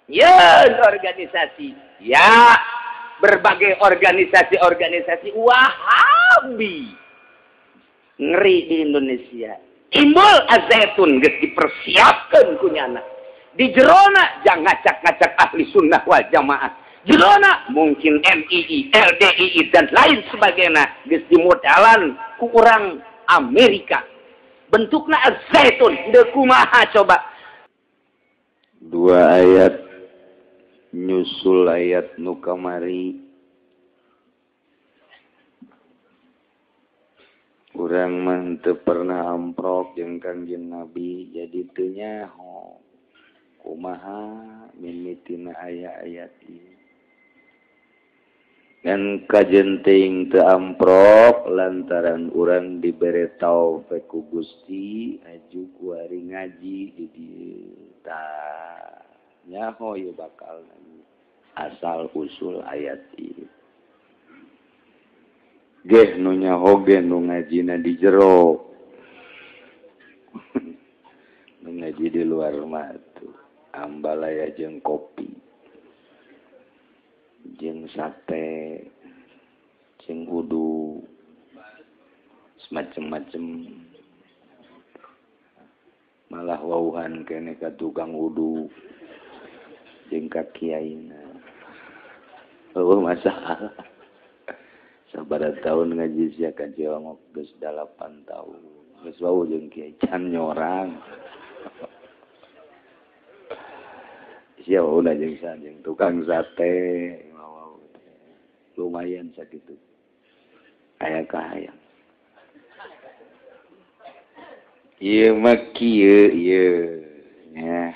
Ya, organisasi. Ya, berbagai organisasi-organisasi Wahabi. Ngeri di Indonesia. Timbul azaitun geus dipersiapkan kunyana. Di jerona jangan ngacak-ngacak ahli sunnah wal jamaah. Jerona mungkin MII, LDII dan lain sebagainya geus dimodalan ku urang Amerika. Bentukna azaitun, deuk kumaha coba. 2 ayat nyusul ayat nu kamari. Urang mah teu pernah amprok jeung Kangjeng Nabi, jadi teu nyaho kumaha mimitina aya-ayat ieu. Ngan kajenting teu amprok lantaran urang dibere taufik ku Gusti aju ku ari ngaji di dieu. Tah nyaho ieu bakal asal usul ayat ieu. Geh nu nyaho ge nu ngajina di jero. Nu ngaji di luar mah tuh ambalaya jeung kopi. Jeung sate, jeung udu, semacam-macam. Malah wauhan kene ka tukang udu jeung ka kiaina. Oh masalah. Sabaraha tahun ngaji sia ka Ciongok geus 8 tahun. Geus wau jeung Kiai Can nyorang. Sia wauna jeung sa jeung tukang sate. Lumayan sakitu. Aya kahayang. Ieu mah kieu ieu nya.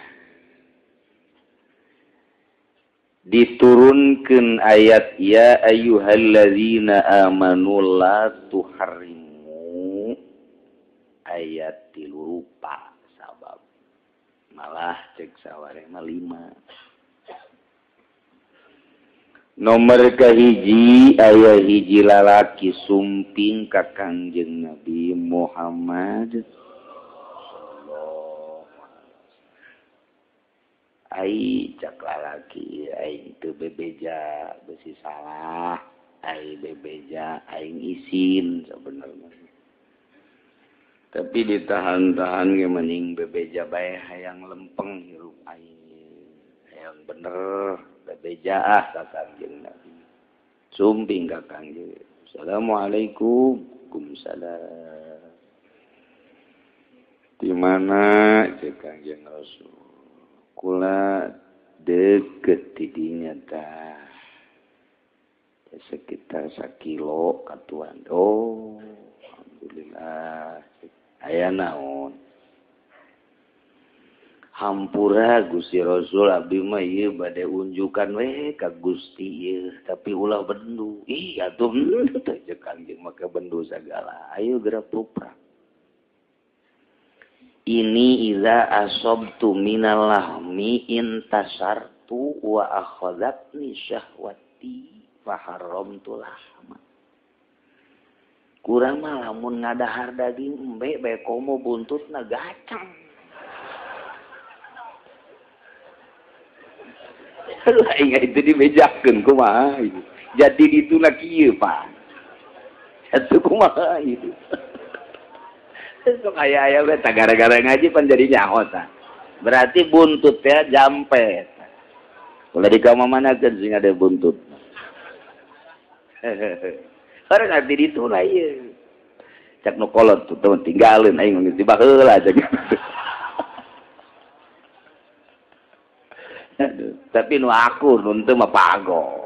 Diturunkeun ayat ya ayyuhallazina amanu la tuharrimu ayat 3 rupa sabab malah cek saware mah 5 nomor kahiji aya hiji lalaki sumping ka Kangjeng Nabi Muhammad ai cak lalaki aing teu bebeja besi salah ai bebeja aing isin sebenarnya tapi ditahan-tahan ge mending bebeja bae hayang lempeng hirup aing hayang bener bebeja ka Kangjeng Nabi sumping ka Kangjeng Assalamualaikum Waalaikumsalam di mana cek Kangjeng Rasul kula deket tidinya tah sekitar 1 kilo katuan. Oh alhamdulillah aya naon hampura Gusti Rasul abdi mah ieu bade unjukan we ka Gusti ieu tapi ulah bendu ih atuh teh Kangjeng mah bendu sagala ayo geura puprak. Ini iza asobtu minal lahmi intasartu wa akhadatni syahwati faharamtu lahma. Kurang mah lamun ngadahar daging embe bae komo buntutna gacang. Lah ingat itu dibejakeun kumaha itu. Jadi dituna kieu Pak. Atuh kumaha itu. Sok aya-aya we gara-gara ngaji pan jadi nyaho tah. Berarti buntut teh jampet. Ulah dikamamanakeun sing ada buntut. Orang ngarti dituna ieu. Cak nu kolot tuh teman tinggalin aing geus dibaheula aja. Tapi nu aku nu teu mah pago.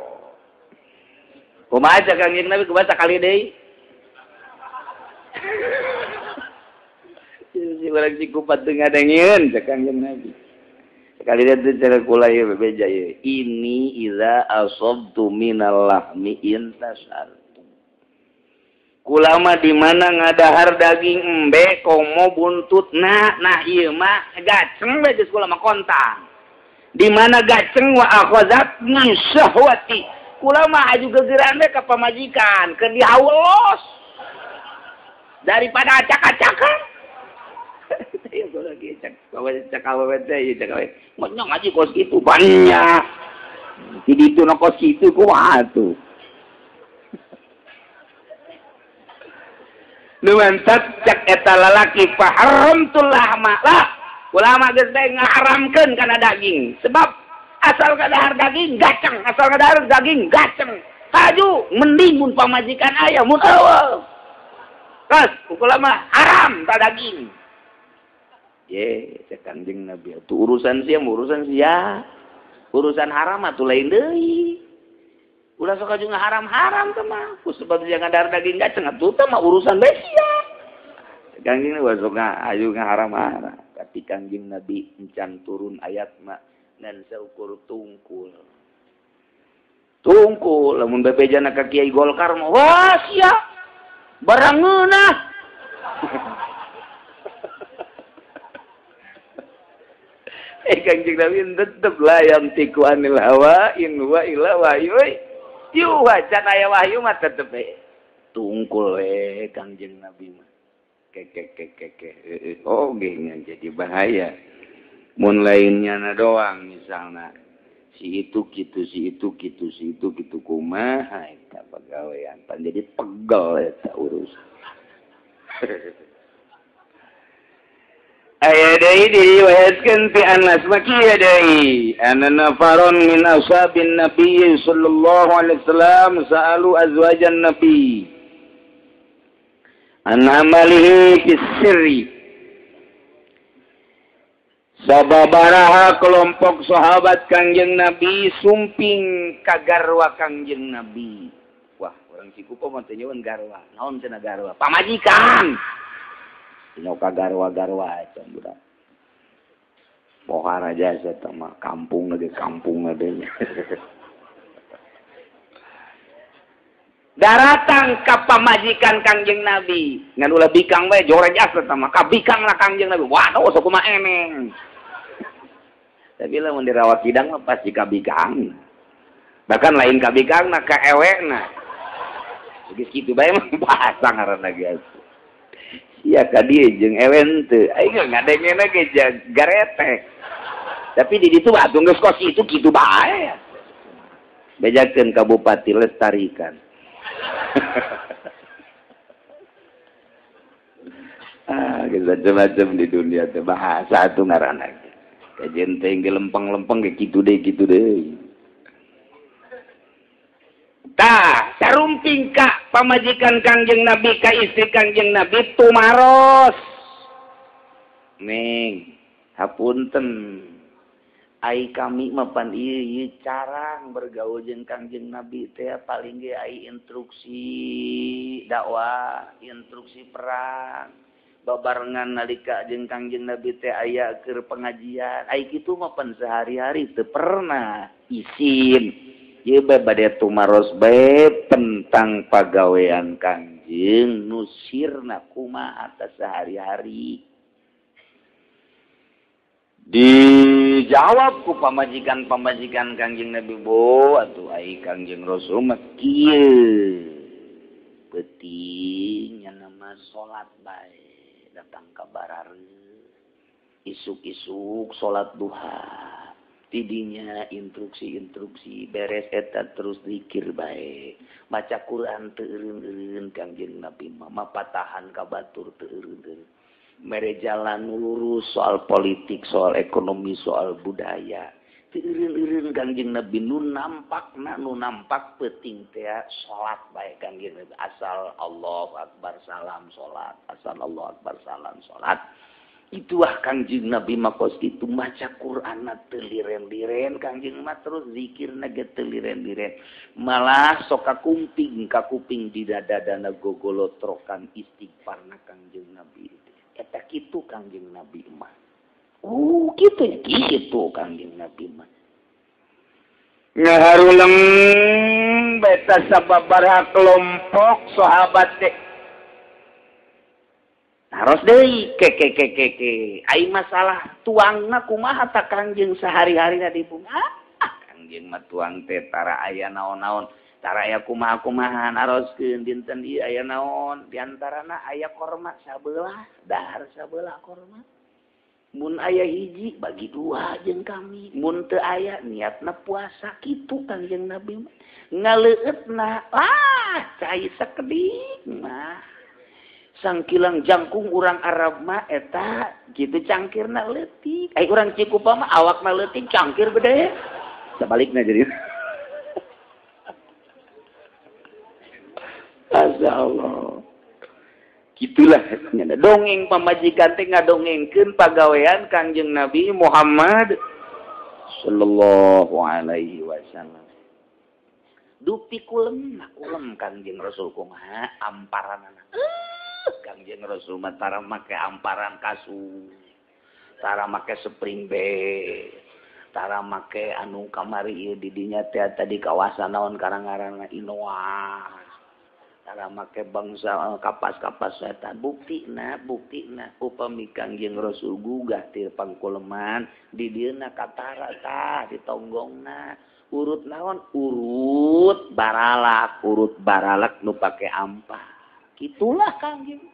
Kumaha cak Kangjeng Nabi kumaha kali deui? Si urang cikupat teu ngadengieun cak Kangjeng Nabi. Sekali dia teu cara kula ieu bebeja ieu. Ini iza asabtu minal lahmi intasartu. Kula mah di mana ngadahar daging embe komo buntutna. Nah ieu mah gaceng we geus kula mah kontang. Di mana gaceng wa akhazatni syahwati. Kula mah aju gegeran we ka pamajikan keur dihaulos. Daripada acak-acakan. lagi cek awet teh cek awet. Mun ngaji kos kitu banyak. Di ditu na kos kitu kumaha atuh. Nuantat cek eta lalaki fa haramtul lahma lah. Ulama geus bae ngaharamkeun kana daging. Sebab asal kadahar daging gaceng, asal kadahar daging gaceng. Haju mending mun pamajikan aya mun eueuh. Kas ulama haram ta daging. Ye, cek Kanjeng Nabi atuh urusan sia. Urusan haram atuh lain deui. Ulah sok aju ngaharam-haram teh mah. Ku sebab jangan dar daging gaceng atuh teh mah urusan bae sia. Kanjeng Nabi sok aju ngaharam-haram. Tapi Kanjeng Nabi encan turun ayat mah ngan saukur tungkul. Tungkul lamun bebejana ka Kiai Golkar mah wah sia. Barang ngeunah. Kanjeng Nabi tetep layam tiku anil hawa in wa ila wahyu. Yuh can aya wahyu mah tetep tungkul Kanjeng Nabi mah. Oh gengnya jadi bahaya. Mun lainnya na doang misalna si itu gitu kumaha eta pagawean pan jadi pegel eta urusan. Aya deui diriwayatkeun ti Anas makieu deui anna nafaron min ashabin nabiy sallallahu alaihi wasallam sa'alu azwajan nabi an amalihi fis sirri. Sababaraha kelompok sahabat Kangjeng Nabi sumping ka garwa Kangjeng Nabi. Wah, urang Cikupa mah teh nyeun garwa. Naon cenah garwa? Pamajikan. Dino ka garwa-garwa eta budak. Pohara jasa teh mah kampung lagi nya. Daratang ka pamajikan Kangjeng Nabi. Ngan ulah bikang bae joreg asa teh mah ka bikang lah Kangjeng Nabi. Waduh sok kumaha eneng. Tapi lamun dirawat hidang mah pasti ka bikang. Bahkan lain ka bikang na ka ewekna. Geus kitu bae mah bahasa ngaranna geus. Sia ka dieu jeung ewen teu. Aing ngadengena ge garetek. Tapi di ditu atuh geus kos itu kitu bae. Bejakeun ka bupati lestarikan. Macam-macam di dunia teh bahasa atuh ngaranna. Kajen teh ge lempeng-lempeng ge kitu deui. Tah, sarumping ka pamajikan Kangjeng Nabi ka istri Kangjeng Nabi tumaros. Ning, hapunten. Ai kami mah pan ieu carang bergaul jeung Kangjeng Nabi teh paling ge ai instruksi dakwah, instruksi perang. Babarengan nalika jeung Kangjeng Nabi teh aya keur pengajian. Ai kitu mah pan sehari-hari teu pernah isin. Ieu bae bade tumaros bae tentang pagawean Kangjeng nu sirna kumaha atas sehari-hari. Dijawab ku pamajikan Kangjeng Nabi bo atuh ai Kangjeng Rasul mah kieu. Penting nama salat bae datang ka barareu. Isuk-isuk salat duha. Tidinya instruksi beres eta terus zikir bae. Maca Quran teu eureun-eureun Kangjeng Nabi mah mapatahan ka batur teu eureun. Mere jalan lurus soal politik, soal ekonomi, soal budaya. Teu eureun-eureun Kangjeng Nabi nu nampak penting teh salat bae Kangjeng Nabi. Asal Allahu Akbar salam salat, asal Allahu Akbar salam salat. Itulah Kangjeng Nabi makos itu maca Quran teu liren-liren Kangjeng mah terus zikirna ge teu liren-liren. Malah sok ka kuping didadadana gogolotrokan istighfarna Kangjeng Nabi. Eta kitu Kangjeng Nabi mah. Kitu Kangjeng Nabi mah. Ngaharuleng beta sababaraha kelompok sahabat teh. Harus deui ke. Ai masalah tuangna kumaha ta Kangjeng sehari-harina dibunga. Kangjeng mah tuang teh tara aya naon-naon. Tara aya kumaha-kumahan aroskeun dinten ieu aya naon, di antarana aya korma sabelah, dahar sabelah korma. mun aya hiji bagi dua jeung kami, mun teu aya niatna puasa kitu Kangjeng Nabi mah. Ngaleueutna cai sakedik mah. Sangkilang jangkung urang Arab mah eta kitu cangkirna leutik. Ai urang Cikupa mah awakna leutik cangkir gede. Sebaliknya jadi. Masya Allah. Gitulah dongeng pamajikan teh ngadongengkeun pagawean Kangjeng Nabi Muhammad sallallahu alaihi wasallam. Dupi kulem Kangjeng Rasul kumaha amparanana. Kangjeng Rasul mah tara make amparan kasus. Tara make spring bed. Tara make anu kamari ieu di dinya teh tadi kawasan naon karangaranna Inoa. Tara make bangsa kapas-kapas setan buktina upami Kangjeng Rasul gugah ti pangkuleman di dieuna katara tah di tonggongna urut naon urut baralak nu pake ampar kitulah Kangjeng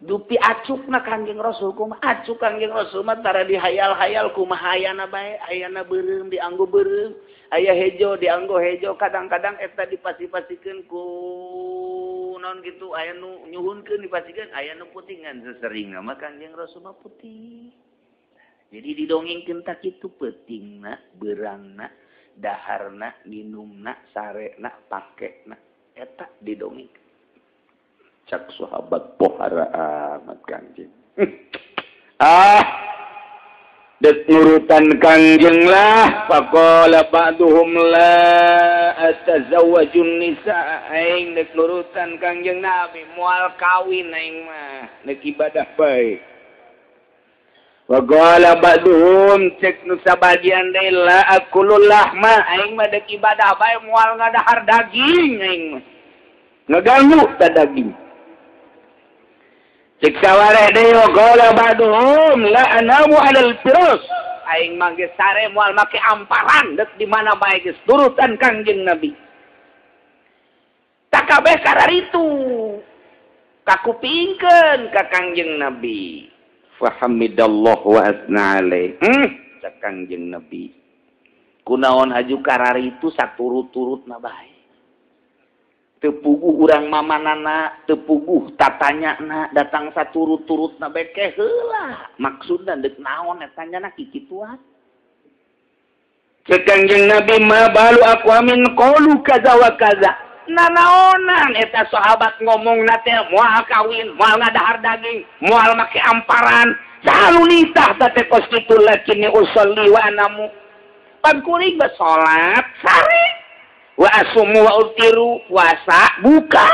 dupi acukna Kangjeng Rasul kumaha acuk Kangjeng Rasul mah tara dihayal-hayal kumaha ayana bae ayana beureum dianggo beureum aya hejo dianggo hejo kadang-kadang eta dipasi-pasikeun ku naon kitu aya nu nyuhunkeun dipasikeun aya nu putingan seseringa mah Kangjeng Rasul mah putih jadi didongengkeun tah kitu peutingna beurangna daharna minumna sarena pakena eta didongengkeun cak sahabat pohara amat Kangjeng dek nurutan Kangjeng lah faqala ba'duhum la atazawwajun nisa aing dek nurutan Kangjeng Nabi moal kawin aing mah dek ibadah bae faqala ba'duhum cek nu sabagian deui la akulul lahma aing mah dek ibadah bae moal ngadahar daging aing mah ngaganggu ta daging cek sawareh deui qala ba'duhum la anamu 'alal firas aing mah geus sare moal make amparan deuk di mana bae geus turutan Kangjeng Nabi tak kabeh kararitu kakupingkeun ka Kangjeng Nabi fahamidallahu wa asna alaih cek Kangjeng Nabi kunaon haju kararitu saturut-turutna bae tepuguh urang mamanana tepuguh tatanyana datang saturut-turutna beke heula maksudna deuk naon eta nya kikituan cek Kangjeng Nabi ma balu aqwamin qalu kaza wa kaza nanaonan eta sahabat ngomongna teh moal kawin moal ngadahar daging moal make amparan salu nitah teh kostitul lakini usolli wa anamu pangkuring salat sare wa asumu wa utiru puasa buka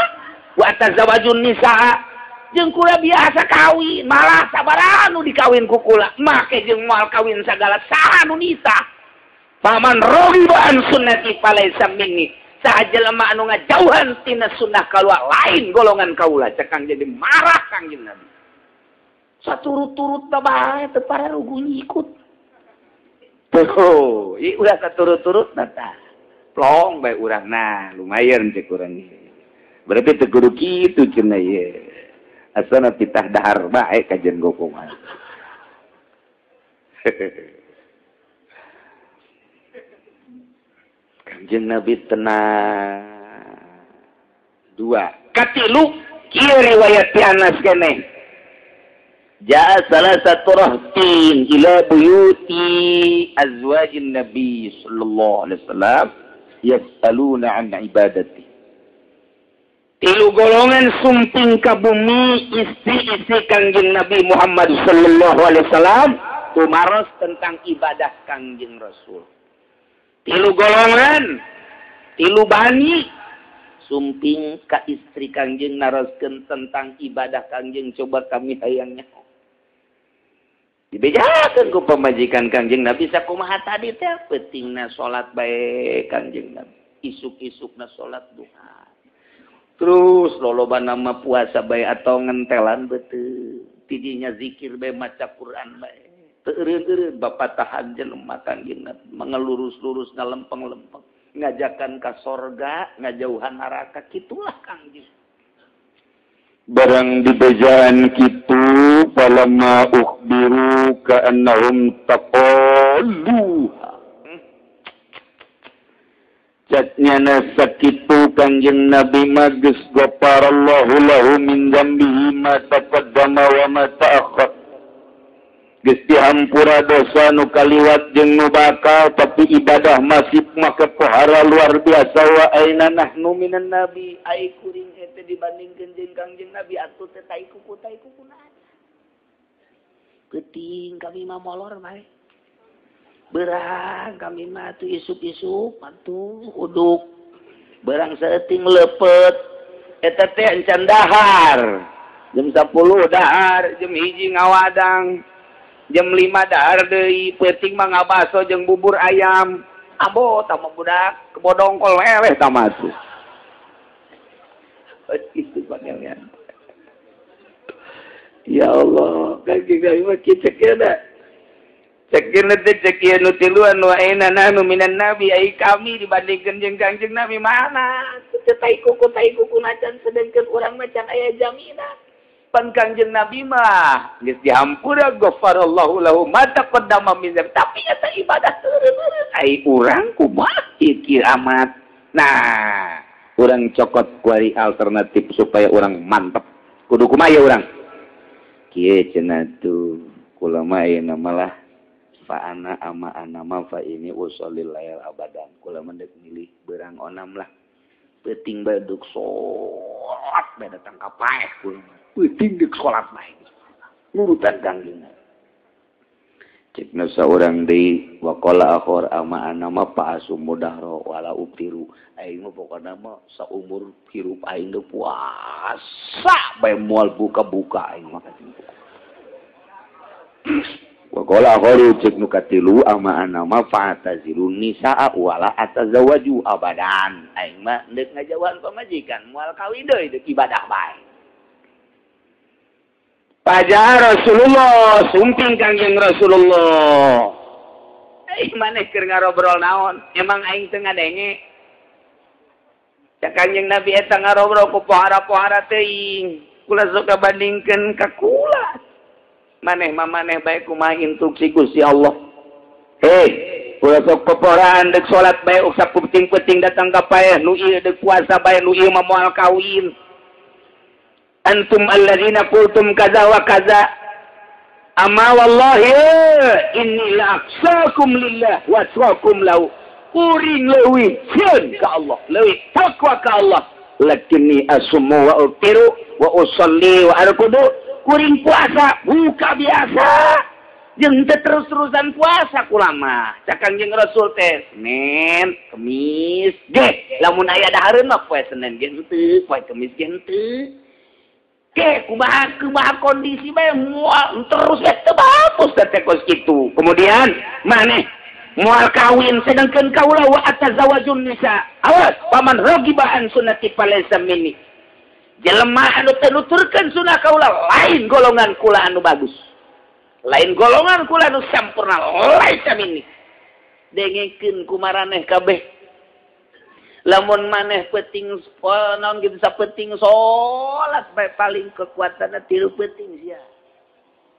wa tazawajun nisaa jeung kula biasa kawin malah sabaraha nu dikawin ku kula make jeung moal kawin sagala saha nu nitah paman raghiba an sunnati falaysa minni saha jelema anu ngajauhan tina sunnah kaluar lain golongan kaula cekang jadi marah Kangjeng Nabi saturut-turut bae teu pararugu ngikut tuh ieu ulah saturut-turut tah plong bae urang nah lumayan cek urang berarti teu kudu kitu cenah ye asana pitah dahar bae kajen gokongan Kangjeng Nabi tenang dua katilu kieu riwayat ti Anas keneh jaa salah satu rahtin ila buyuti azwajin Nabi sallallahu alaihi wasallam yas'aluna an ibadati tilu golongan sumping ka bumi istri-istri Kangjeng Nabi Muhammad sallallahu alaihi wasallam tumaros tentang ibadah Kangjeng Rasul tilu golongan tilu bani sumping ka istri Kangjeng naroskeun tentang ibadah Kangjeng coba kami hayangnya dibejakeun ku pamajikan Kangjeng Nabi sakumaha tadi teh pentingna salat bae Kangjeng Nabi isuk-isukna salat duha terus lolobana mah puasa bae atau ngentelan beuteu tidinya zikir bae maca Quran bae teu eureun-eureun bapatahan jelema Kangjeng Nabi mangelurus-lurus ngalempeng-lempeng ngajakan ka sorga ngajauhan neraka kitulah Kangjeng barang dibejaan kitu falamma ukhbiru ka'annahum taqallu jatnyana sakitu kanjeng Nabi magis ghafarallahu lahu min dzambihi ma taqaddama wa ma ta'akhkhar geus dihampura dosa nu kaliwat jeung nu bakal tapi ibadah masih make pohara luar biasa wa aina nahnu minan nabi ai kuring eta dibandingkeun jeung Kangjeng Nabi atuh teh tai kuku naon geuting kami mah molor bae berang kami mah tuh isuk-isuk atuh uduk berang saeuting leupet eta teh encan dahar jam 10 dahar jam 1 ngawadang jam 5 dahar deui peuting mah ngabaso jeung bubur ayam abo tama budak kebodongkol eleh tama tuh itu panjangnya ya Allah kaki kami mah kita kira cekin teh cekin nu tiluan wa aina nahnu minan nabi ai kami dibandingkeun jeung Kangjeng Nabi mana teu tai kuku nacan sedengkeun urang macan aya jaminan pan Kangjeng Nabi mah geus dihampura ghafarallahu lahu ma taqaddama min dzambi tapi eta ibadah teureun ai urang kumaha ieu amat nah urang cokot kuari alternatif supaya urang mantep kudu kumaha ya urang kieu cenah tuh kula mah ayeuna malah fa ana ama ana ma fa ini usallil layal abadan kula mendek milih beurang onam lah peuting bae duk salat bae datang ka paeh kula peuting deuk salat bae nurutan Kangjeng cekna saurang deui wa qala akhir ama ana ma fa asumudahro wala ubtiru aing mah pokona mah saumur hirup aing teh puasa bae moal buka-buka aing mah wa qala akhir cek nu katilu ama ana ma fa tazilun nisaa wala atazawaju abadan aing mah deuk ngajawan pamajikan moal kawin deui deuk ibadah bae Pajah Rasulullah, sumping Kangjeng Rasulullah. Maneh keur ngarobrol naon? Emang aing teu ngadenge. Cak Kangjeng Nabi eta ngarobrol ku pohara-pohara teuing. Kula sok kabandingkeun ka kula. Maneh mah maneh bae kumaha instruksi Gusti Allah. Kula sok poporaan deuk salat bae usah peuting-peuting datang ka paeh nu ieu deuk puasa bae nu ieu mah moal kawin. Antum alladzina qultum kaza wa kaza amma wallahi inni la aqsakum lillah wa atqakum lahu kuring leuwih sieun ka Allah leuwih takwa ka Allah lakinni asummu wa utiru wa usolli wa arkudu kuring puasa buka biasa jeung teu terus-terusan puasa kula mah cak Kangjeng Rasul teh Senin Kemis ge lamun aya dahareun mah poe Senin ge henteu poe Kemis ge henteu kumaha kondisi bae moal terus teu bagus teh kos kitu. Kemudian maneh moal kawin sedengkeun kaula wa atazawajun nisa. Awas paman ragiba an sunnati falaysa minni. Jelema anu teu nuturkeun sunah kaula lain golongan kula anu bagus. Lain golongan kula anu sampurna lain minni. Dengekeun kumaraneh kabeh. Lamun maneh peuting naon gitu sapeting salat bae paling kekuatanna 3 peuting sia.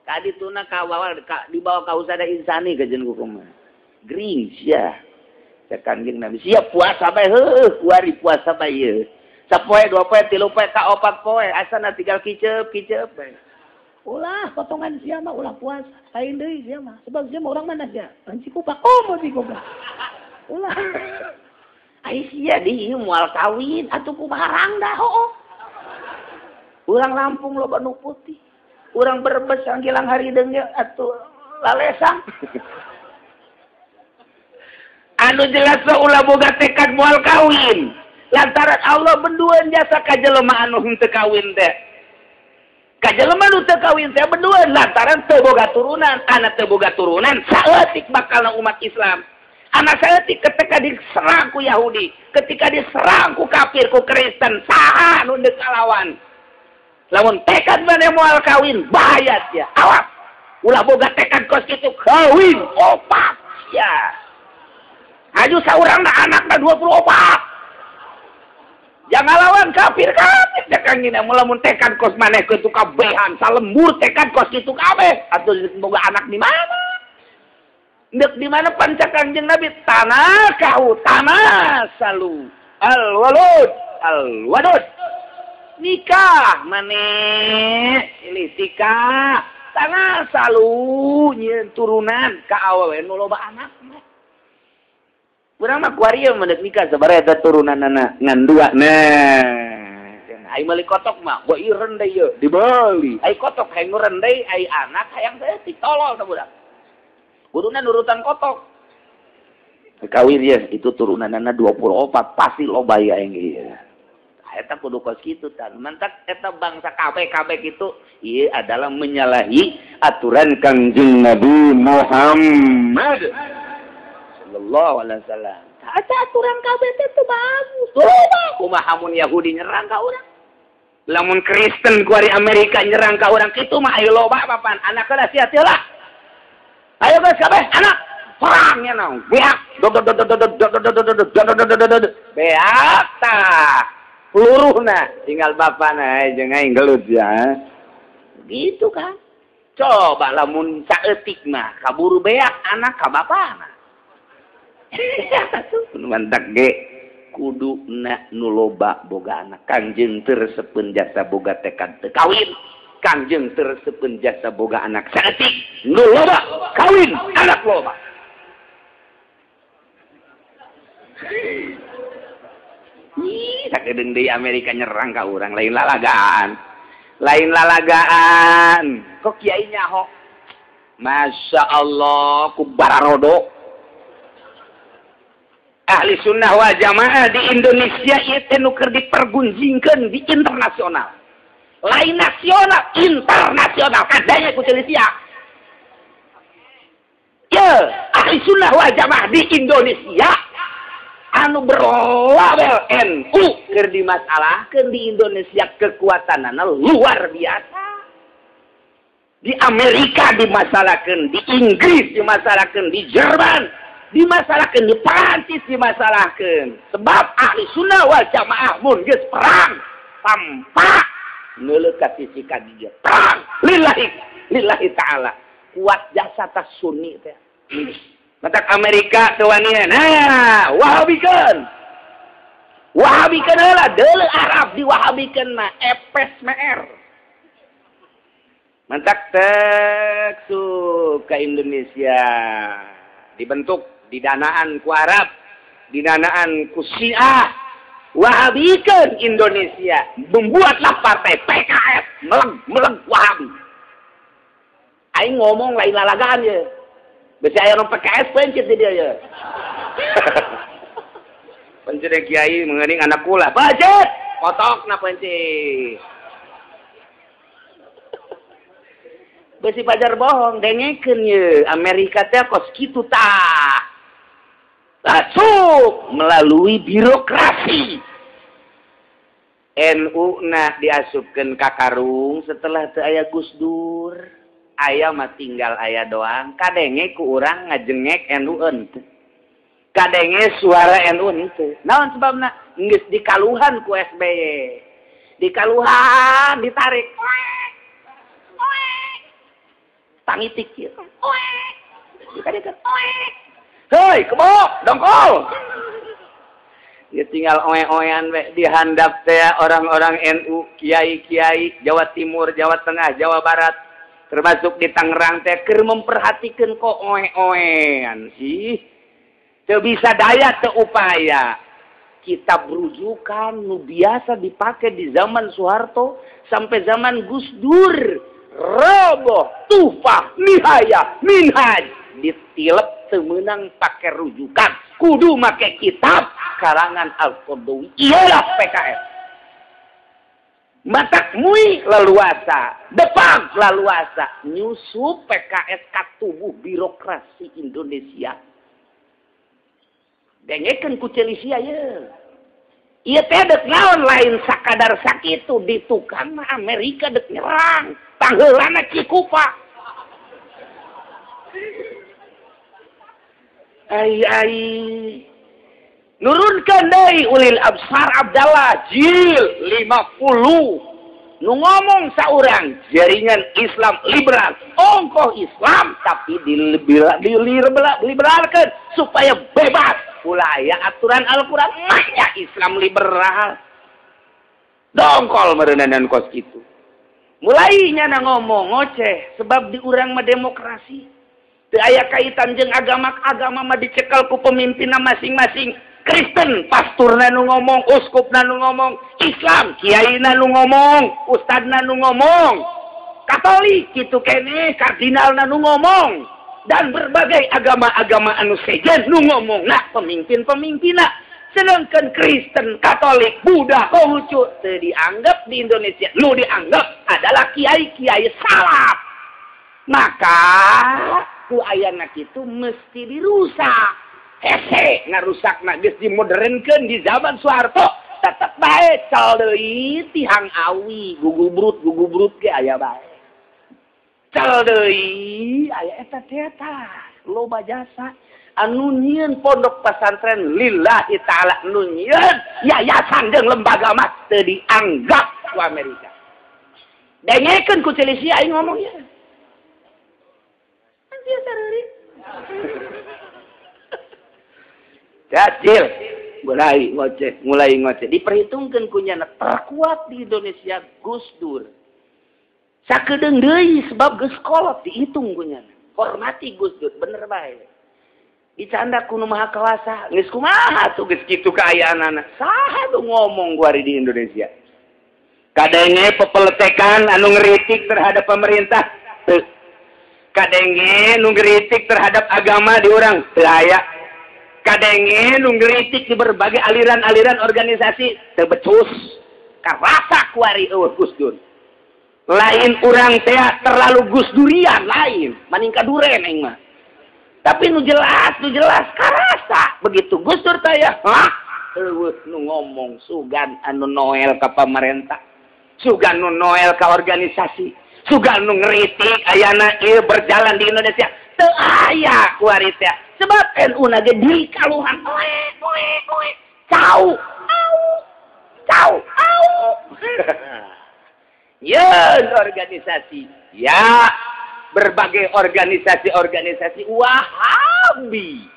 Ka dituna kawal dibawa ka usada insani ka jeung kumaha. Gring sia. Cak Kangjeng Nabi siap puasa bae heuh kuari puasa bae ieu. Sapoe 2 poe 3 poe ka 4 poe asana tinggal kiceup bae. Ulah potongan sia mah ulah puasa. Lain deui sia mah. Sebab sia mah urang mana sia? Anci kupak mau di kupak. Ulah. Aisyah di mual kawin atuh kumaha rangda hooh. Urang Lampung loba nu putih. Urang Brebes anggilang harideung ge atuh lalesang. Anu jelas ulah boga tekad mual kawin. Lantaran Allah bendueun jasa ka jelema anu henteu kawin teh. Ka jelema nu teu kawin teh bendueun lantaran teu boga turunan, anak teu boga turunan saeutik bakalna umat Islam. Anak saya ketika diserang ku Yahudi, ketika diserang ku kafir, ku Kristen, saha nu deuk ngalawan. Lamun tekad maneh moal kawin, bahaya sia. Awas. Ulah boga tekad kos kitu kawin opat sia. Aju saurang da anakna 24. Jangan lawan kafir cek angina mulamun tekad kos maneh kitu kabehan salembur tekad kos kitu kabeh atuh boga anak di mana? Deuk di mana pancak Kangjeng Nabi tanah salu al-wadud nikah maneh pilih tikah tanah salu nyeun turunan ka awewe nu loba anak urang mah kuarieu mendeuk nikah sabaraha eta turunanna ngan dua nah ai meuli kotok mah boi rendai ye di Bali ai kotok hayang rendai ai anak hayang saeutik tolol tah budak kuduna nurutan kotok kawin ya itu turunanna 24 pasti loba ya yang ieu eta kudu kos kitu tan mantak eta bangsa kabeh kitu ieu adalah menyalahi aturan Kangjeng Nabi Muhammad sallallahu alaihi wasallam eta aturan kabeh teh bagus coba kumaha mun Yahudi nyerang ka urang lamun Kristen ku ari Amerika nyerang ka urang kitu mah aya loba papan anak kada sia teh lah ayo guys kabeh anak perangnya naon beak beak tah peluruhna tinggal bapana jeung aing gelut ya gitu kan coba lamun saeutik mah kaburu beak anak ka bapana mantak ge kuduna nu loba boga anak Kangjeng teureuseupeun jasa boga tekad teu kawin Kangjeng teureuseupeun jasa boga anak saeutik nu loba kawin anak loba ih sakedeung deui Amerika nyerang ka urang lain lalagaan kok kiai nyaho Masya Allah ku bararodo ahli sunnah wal jamaah di Indonesia ieu teh nu keur dipergunjingkeun di internasional lain nasional internasional kadanya ku Indonesia ya ahli sunnah wal jamaah di Indonesia anu berlabel NU keur dimasalahkeun di Indonesia kekuatanana luar biasa di Amerika dimasalahkeun di Inggris dimasalahkeun di Jerman dimasalahkeun di Prancis dimasalahkeun sebab ahli sunnah wal jamaah mun geus perang tanpa neuleuh ka sisi kadieu perang lillahi taala kuat jasa tas sunni teh matak Amerika teu wani nah wahabikeun heula deuleu Arab diwahabikeun mah epes meer matak tek ka Indonesia dibentuk didanaan ku Arab didanaan ku Syiah wahabikeun Indonesia membuatlah partai PKS meleg wahabi aing ngomong lain lalagaan ye besi aya nu PKS pencet di dia ye pencet kiai mengening anak kula pencet potokna pencet besi pajar bohong dengekeun ye Amerika teh kos kitu tah masuk melalui birokrasi NU na diasupkeun ka karung setelah teu aya Gus Dur aya mah tinggal aya doang kadenge ku urang ngajengek NU henteu kadenge suara NU henteu naon sebabna geus dikaluhan ku SBY dikaluhan ditarik tangitik kieu dikadekeun hei kebo dongkol ya tinggal oe-oean we dihandap teh orang-orang NU kiai-kiai Jawa Timur Jawa Tengah Jawa Barat termasuk di Tangerang teh keur memperhatikeun kok oe-oean sih teu bisa daya teu upaya kitab rujukan nu biasa dipakai di zaman Soeharto sampai zaman Gus Dur roboh tufah nihaya minhaj ditilep teu meunang pake rujukan kudu make kitab karangan Al-Qardawi iyalah PKS matak mui leluasa depang leluasa nyusup PKS ka tubuh birokrasi Indonesia dengekeun ku Celisia ye ieu teh deuk naon lain sakadar sakitu di tukang Amerika deuk nyerang tanggeulana Cikupa ai Nurunkan deui ulil absar Abdallah jil 50 nu ngomong saurang jaringan Islam liberal ongkoh Islam tapi diliberalkan supaya bebas ulah aya aturan Al-Quran mahnya Islam liberal dongkol merendahan kos gitu mulainya na ngomong ngoceh sebab di urang mah demokrasi teu aya kaitan jeung agama mah dicekal ku pemimpinna masing-masing Kristen pasturna nu ngomong uskupna nu ngomong Islam kiaina nu ngomong ustadna nu ngomong Katolik kitu keneh kardinalna nu ngomong dan berbagai agama-agama anu sejen nu ngomong nah pemimpin-pemimpinna sedangkan Kristen Katolik Buddha Konghucu teu dianggap di Indonesia nu dianggap adalah kiai-kiai salaf maka ku ayana kitu mesti dirusak hese ngarusakna geus dimodernkeun di zaman Soeharto tetep bae cal deui tihang awi gugubrut ge aya bae cal deui aya eta loba jasa anu nyieun pondok pesantren lillahi taala nu nyieun yayasan jeung lembaga mah teu dianggap ku Amerika dengekeun ku Chelsea aing ngomongnya anjir sareurik Jacil, mulai ngoceh. Diperhitungkan kunyana terkuat di Indonesia Gus Dur. Sakedeung deui sebab geus kolot dihitung kunyana. Hormati Gus Dur, bener bae. Dicanda ku nu maha kawasa, geus kumaha tuh geus kitu kaayaanana. Saha tuh ngomong gua di Indonesia. Kadenge pepeletekan anu ngeritik terhadap pemerintah. Teu. Kadenge nu ngeritik terhadap agama di urang teu aya. Kadenge nu ngritik di berbagai aliran-aliran organisasi teu becus karasa kuari eueuh Gus Dur lain urang teh terlalu Gus Durian lain maning kaduren aing mah tapi nu jelas karasa begitu Gus Dur teh ya eueuh nu ngomong sugan anu noel ka pamarentah sugan nu noel ka organisasi sugan nu ngritik ayana ieu berjalan di Indonesia teu aya kuari teh sebab NU nage diri kaluhan cau ya organisasi ya berbagai organisasi Wahabi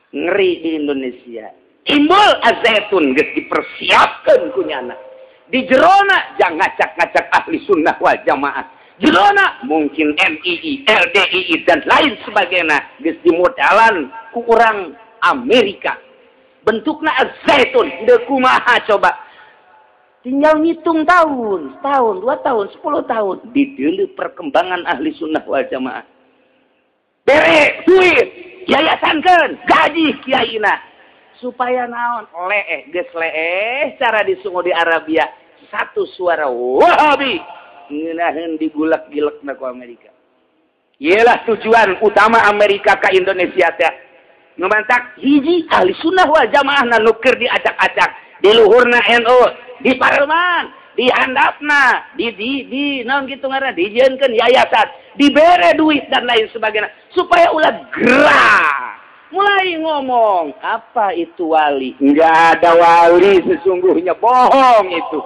ngeri di Indonesia timbul azaitun geus dipersiapkeun kunyana di jerona jang ngacak-ngacak ahli sunnah wal jamaah jerona mungkin MII, LDII dan lain sebagainya geus dimodalan ku urang Amerika bentukna azaitun teu kumaha coba tinggal ngitung tahun 2 tahun 10 tahun dideuleu perkembangan ahli sunnah wal jamaah bere duit yayasankeun gaji kiaina supaya naon geus cara disungu di Arabia satu suara Wahabi ngeunaheun digulak-gilekna ku Amerika. Iyalah tujuan utama Amerika ka Indonesia teh. Numantak hiji ahli sunnah wal jamaah na nu keur diacak-acak di luhurna NU, di parlemen, di handapna, di naon kitu ngaranna dijieunkeun yayasan, dibere duit dan lain sebagainya supaya ulah gerah. Mulai ngomong, apa itu wali? Enggak ada wali sesungguhnya, bohong itu.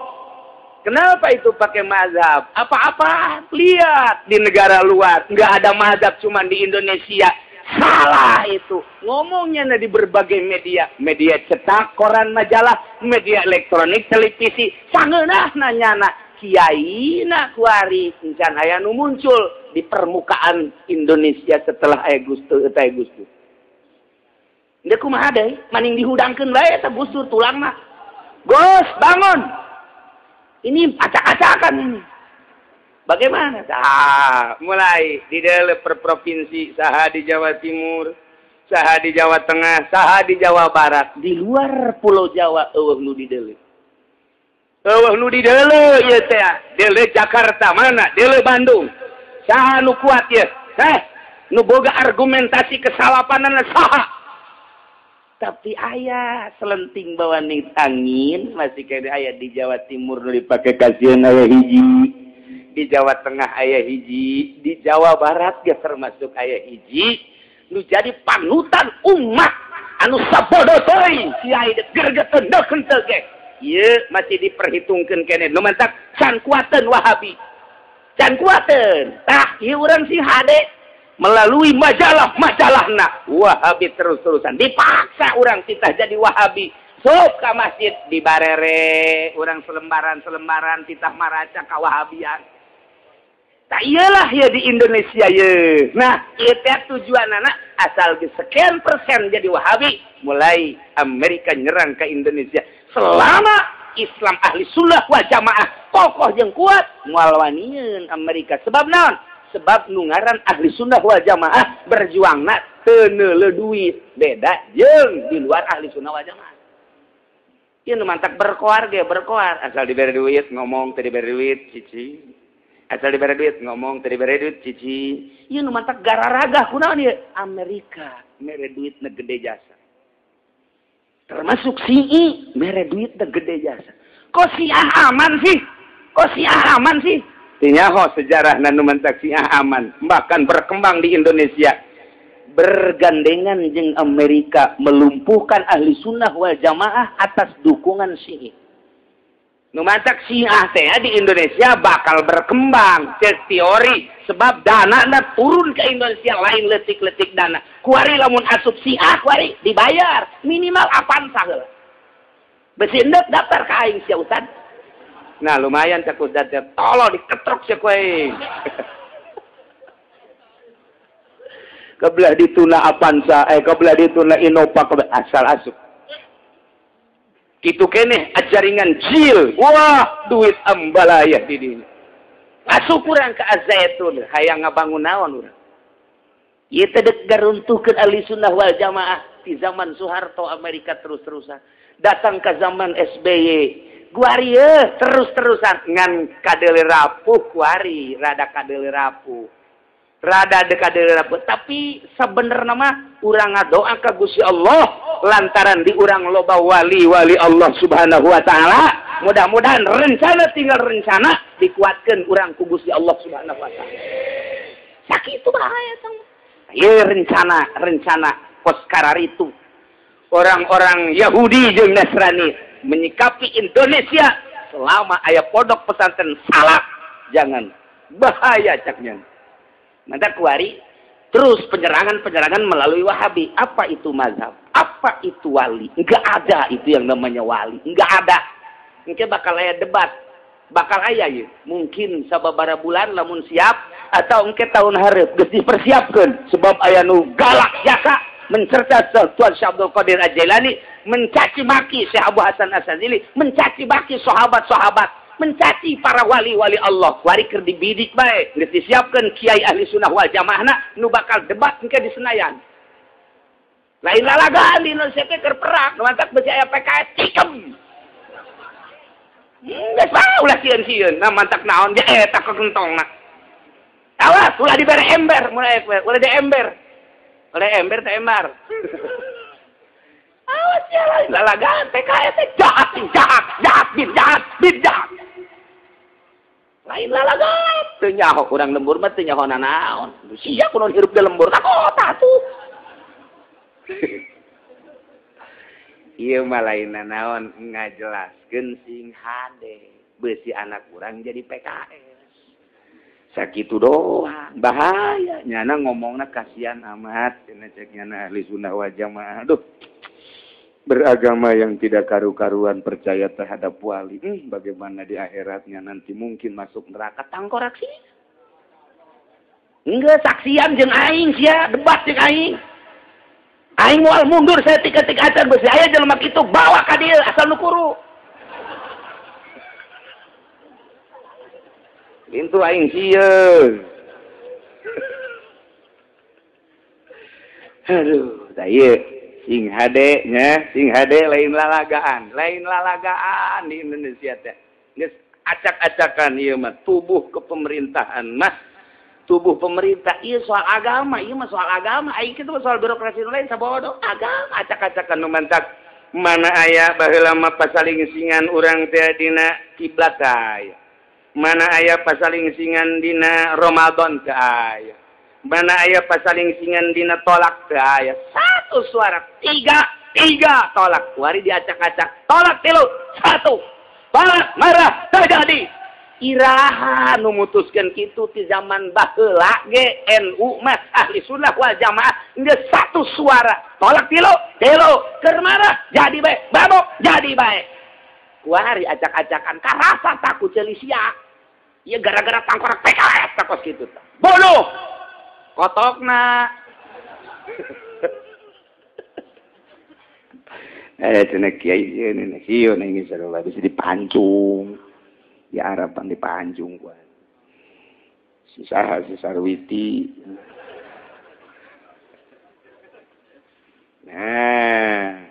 Kenapa itu pakai mazhab? Apa-apa lihat di negara luar. Nggak ada mazhab cuma di Indonesia. Salah itu. Ngomongnya di berbagai media. Media cetak, koran, majalah, media elektronik, televisi. Sangeunah nanyana. Kiai na kuari. Encan aya nu muncul di permukaan Indonesia setelah aya Gus Dur. Ndeu kumaha deui? Maning dihudangkeun bae eta Gus Dur tulangna. Gus, bangun. Ini acak-acakan ini. Bagaimana? Mulai di dalam per provinsi, saha di Jawa Timur, saha di Jawa Tengah, saha di Jawa Barat, di luar Pulau Jawa eueuh nu di deuleu. Eueuh nu di deuleu ieu teh. Deuleu Jakarta mana? Deuleu Bandung. Saha nu kuat ieu? Nu boga argumentasi kesalapanana saha? Tapi ayah selenting bawa ning angin masih kayak ayah di Jawa Timur nu dipake kasieun aya hiji, di Jawa Tengah aya hiji, di Jawa Barat ge termasuk aya hiji nu jadi panutan umat anu sabodo teuing sia ieu gergeteun deukeun teu ge ieu masih diperhitungkeun keneh nu mantak can kuateun Wahabi can kuateun tah ieu urang si hade melalui majalahna Wahabi terus-terusan dipaksa urang titah jadi Wahabi sok ka masjid dibarere urang selembaran titah maraca ka Wahabian. Tak iyalah ya di Indonesia ya. Nah, itu tujuanana asal sekian persen jadi Wahabi mulai Amerika nyerang ke Indonesia. Selama Islam ahli sunnah wal jamaah kokoh jeung kuat moal wanieun Amerika sebab naon? Sebab nungaran ahli sunnah wal jamaah berjuangna teu neuleuh duit beda jeung di luar ahli sunnah wal jamaah. Ieu nu mantak berkoar asal diberi duit ngomong teu diberi duit cici. Asal diberi duit ngomong teu diberi duit cici. Ieu nu mantak gararaga kunaon ieu? Amerika mere duitna gede jasa. Termasuk CI mere duitna gede jasa. Kok si aman sih? Tinyaho sejarahna nu mantak si aman bahkan berkembang di Indonesia. Bergandengan jeung Amerika melumpuhkan ahli sunnah wal jamaah atas dukungan Syiah. Nu mantak Syiah teh di Indonesia bakal berkembang teori sebab dana turun ke Indonesia lain letik-letik dana. Kuari lamun asup Syiah kuari dibayar minimal Avanza heula. Besi endeup daftar ka aing sia Ustad. Nah lumayan cak Ustad teh tolo diketrok sia ku aing. Kebelah dituna Avanza, kebelah dituna Innova, asal asup. Kitu keneh ajaringan jil. Wah, duit ambalaya di dieu. Asup urang ka Zaitun, hayang ngabangun naon urang. Ieu teh deuk garuntuhkeun ahli sunnah wal jamaah di zaman Soeharto Amerika terus-terusan. Datang ke zaman SBY. Guari terus-terusan ngan kadele rapuh kuari, rada kadele rapuh. Rada dekade rapuh tapi sebenarnya mah urang ngadoa ka Gusti Allah lantaran di urang loba wali Allah Subhanahu wa taala mudah-mudahan rencana tinggal rencana dikuatkeun urang ku Gusti Allah Subhanahu wa taala sakitu bahaya tong ieu rencana poskarar itu orang-orang Yahudi jeung Nasrani menyikapi Indonesia selama aya pondok pesantren salak jangan bahaya caknya. Maka kuari terus penyerangan melalui Wahabi. Apa itu mazhab? Apa itu wali? Enggak ada itu yang namanya wali. Enggak ada. Mungkin bakal aya debat. Bakal aya ya. Mungkin sababaraha bulan lamun siap atau mungkin tahun hareup geus dipersiapkeun sebab aya nu galak jaka mencerca Tuan Syekh Abdul Qadir Al-Jailani mencaci maki Syekh Abu Hasan Asy-Syadzili, mencaci maki sahabat-sahabat. Mencaci para wali-wali Allah. Wari keur dibidik bae. Geus disiapkeun kiai ahli sunnah wal jamaahna nu bakal debat engke di Senayan. Lain lalagaan di Indonesia teh keur perang, nu mantak beusi aya PKS cikem. Geus ulah sieun-sieun, nah mantak naon ge eta kegentongna. Awas ulah dibere ember, ulah di ember. Ulah ember teh embar. Awas ya lain lalagaan PKS teh jahat, bin jahat. Lain lalagat teu nyaho urang lembur mah teu nyaho naon sia kunaon hirup di lembur ka kota tuh ieu mah lain naon ngajelaskeun sing hade beusi anak urang jadi PKS sakitu doang bahaya nyana ngomongna kasihan amat cenah cek nyana ahli sunnah wal jamaah aduh beragama yang tidak karu-karuan percaya terhadap wali. Bagaimana di akhiratnya nanti mungkin masuk neraka tangkorak sih. Enggak saksian jeung aing sia, debat jeung aing. Aing moal mundur saya tik-tik acan beusi aya jelema kitu bawa ka dieu asal nu kuru. Pintu aing sieun. Aduh, da ieu sing hade lain lalagaan di Indonesia teh geus acak-acakan ieu mah tubuh kepemerintahan mah tubuh pemerintah ieu soal agama aing kitu soal birokrasi lain sabodo agama acak-acakan nu mantak mana aya baheula mah pasalingsingan urang teh dina kiblat aya mana aya pasalingsingan dina Ramadan teh aya mana aya pasalingsingan dina tolak teh aya satu suara 3 3 tolak. Wari diacak-acak. Tolak 3. 1. Tolak marah terjadi. Iraha memutuskan kitu di zaman baheula ge NU mah ahli sunnah wal jamaah geus satu suara. Tolak 3. Keur marah jadi bae. Babok jadi bae. Kuari acak-acakan karasa takut ceuli sia. Ieu gara-gara tangkorak PKS takos kitu. Bodoh. Kotokna. Cenah kiai ieu nih hieu nih sarua bisa dipancung. Di harapan dipancung gua. Si Sarwiti. Nah.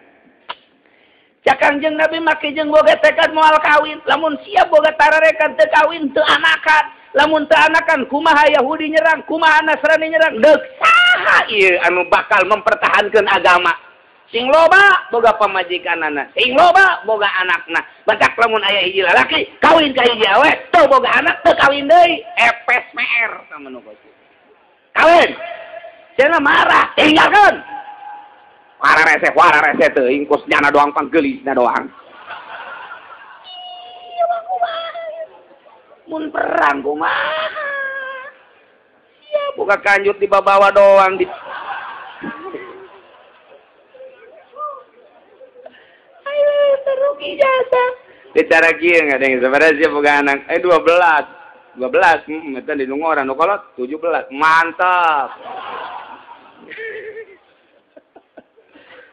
Cakangjeng Nabi make jeung boga tekad moal kawin. Lamun siap boga tararekan teu kawin teu anakan. Lamun teu anakan kumaha Yahudi nyerang, kumaha Nasrani nyerang. Deuk saha ieu anu bakal mempertahankeun agama. Sing loba boga pamajikanana, sing loba boga anakna. Batak lamun aya hiji lalaki kawin ka hiji awe, teu boga anak teu kawin deui, epes PR sama nu kitu. Kawin. Cenah marah, tinggalkeun. Wara rese teuing kusnyana doang panggelisna doang. Ieu mah kumaha? Mun perang kumaha? Sia boga kanjut dibawa doang di rugi jasa. Bicara kieu ngadeng sabaraha sia boga anak? 12. 12. Eta di ngoran nu kolot 17. Mantap.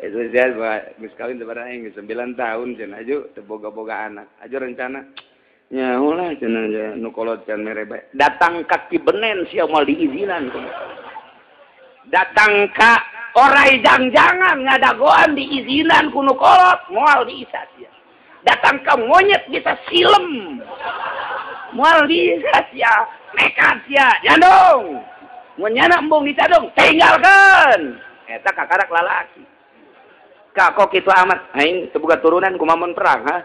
Itu sia geus kawin sabaraha geus 9 tahun cenah aju teu boga-boga anak. Aju rencana nya ulah cenah nu kolot can mere bae. Datang ka Kibenen sia moal diizinan. Datang ka orai jangjangan ngadagoan diizinan kuno kolot moal diisa sia. Datang ke monyet bisa silem. Moal bisa sia, nekat sia, jandong. Mun nyana embung dicadong, tinggalkeun. Eta kakarak lalaki. Ka kok kitu amat aing teu boga turunan kumaha perang ha.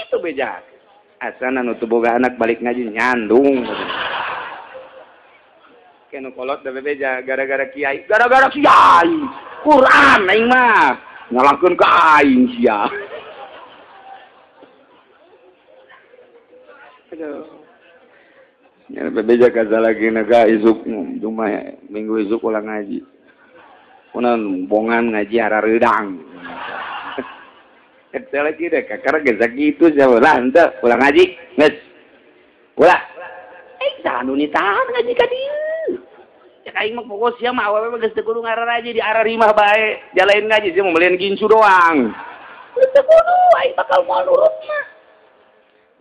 Itu bejak. Asana nu teu boga anak balik ngaji nyandung. Kenu kolot da bebeja gara-gara kiai. Gara-gara kiai. Quran aing mah nyalahkeun ka aing sia. Aduh. Ya bebeja kaza lagi naga izuk cuma minggu izuk ulang ngaji. Kunaon bongan ngaji harareudang. Eta lagi deh kakara geus kitu sia ulah henteu ulang ngaji. Geus. Ulah. Jangan tahan ngaji ka dieu. Cek aing mah pokok sia mah awewe geus teu kudu ngararaji di ararimah bae. Jalain ngaji sia mau melian gincu doang. Teu kudu aing bakal moal nurut mah.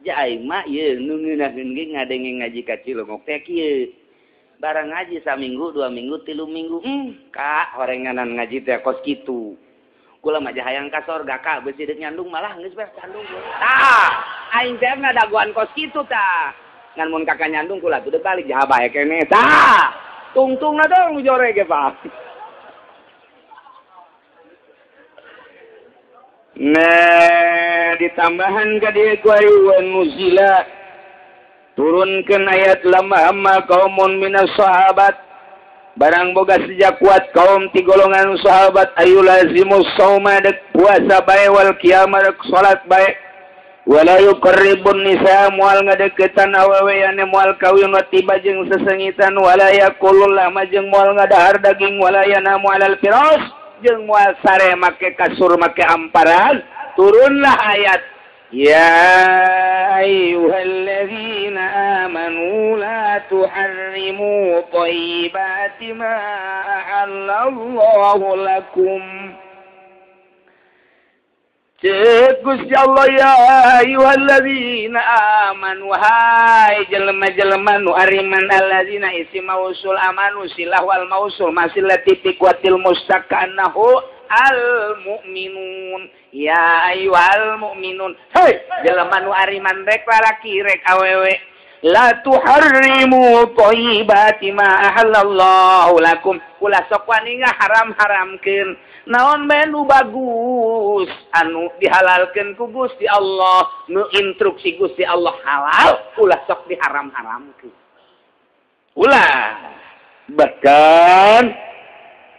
Ja aing mah ieu nu ngeunaheun ge ngadenge ngaji ka Cilongok teh kieu. Barang ngaji saminggu, 2 minggu, 3 minggu. Kak, horenganan ngaji teh kos kitu. Kula mah hayang ka sorga Kak, beusi deuk nyandung malah geus beres nyandung. Tah, aing teh ngadaguan kos kitu tah. Ngan mun kakak nyandung kula teu balik jaha bae keneh. Tah, tungtungna dong jore ge Pak. Nah, ditambahan ka dieu ku ayuan nuzila turunkeun ayat lamma amma qaumun minas sahabat barang boga sejak kuat kaum ti golongan sahabat ayu lazimus sauma dek puasa bae wal qiyamah dek salat bae wala yuqarribun nisa moal ngadeukeutan awewe ane moal kawin wa tiba jeung sesengitan wala yaqulul lama jeung moal ngadahar daging wala yanamu alal firas jeung moal sare make kasur make amparan turunlah ayat ya ayyuhalladzina amanu la tuharrimu thayyibati ma ahallallahu lakum Cek Gusti Allah ya ayyuhalladzina amanu hai jelema-jelema nu ariman alladzina isi mausul amanu silah wal mausul masih latifi kuatil mustaqanahu al mu'minun ya ayyuhal mu'minun hei jelema nu ariman rek lalaki rek awewe la tuharrimu thayyibati ma ahallallahu lakum ulah sok wani ngaharam-haramkeun naon bae nu bagus anu dihalalkeun ku Gusti Allah nu instruksi Gusti Allah halal ulah sok diharam-haramkeun ulah bahkan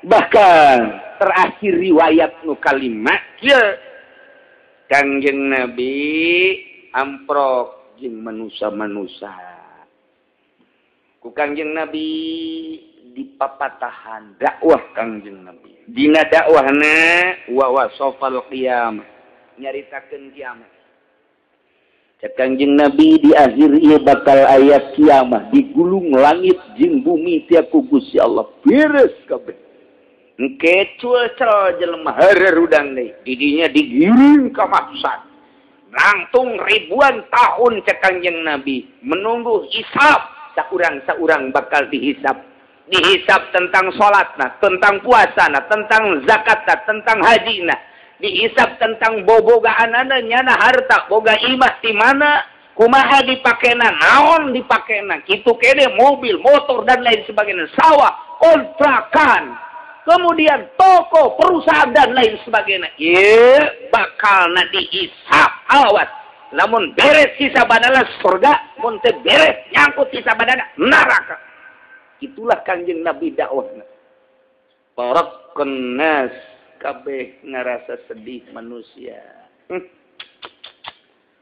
Bahkan terakhir riwayat nu kalimat kieu Kangjeng Nabi amprok jeung manusa-manusa. Ku Kangjeng Nabi dipapatahan dakwah Kangjeng Nabi. Dina dakwahna wa wasafal qiyamah. Nyaritakeun kiamat. Cek Kangjeng Nabi di akhir ieu bakal aya kiamat, digulung langit jeung bumi ti ku Gusti Allah. Beres kabeh. Engke cuel-cel jelema harerudang deui. Didinya digiring ka mahsyar. Langtung ribuan tahun cek Kangjeng Nabi menunggu hisab. Saurang-saurang bakal dihisab. Dihisab tentang salatna, tentang puasana, tentang zakatna, tentang hajina. Dihisab tentang bobogaanana nyana harta, boga imah di mana, kumaha dipakena, naon dipakena, kitu kene mobil, motor dan lain sebagainya, sawah, kontrakan. Kemudian toko, perusahaan dan lain sebagainya. Ieu bakalna dihisab. Awas. Namun beres hisabana surga, mun teu beres nyangkut hisabana neraka. Itulah Kangjeng Nabi dakwahna. Parakun nas kabeh ngarasa sedih manusia.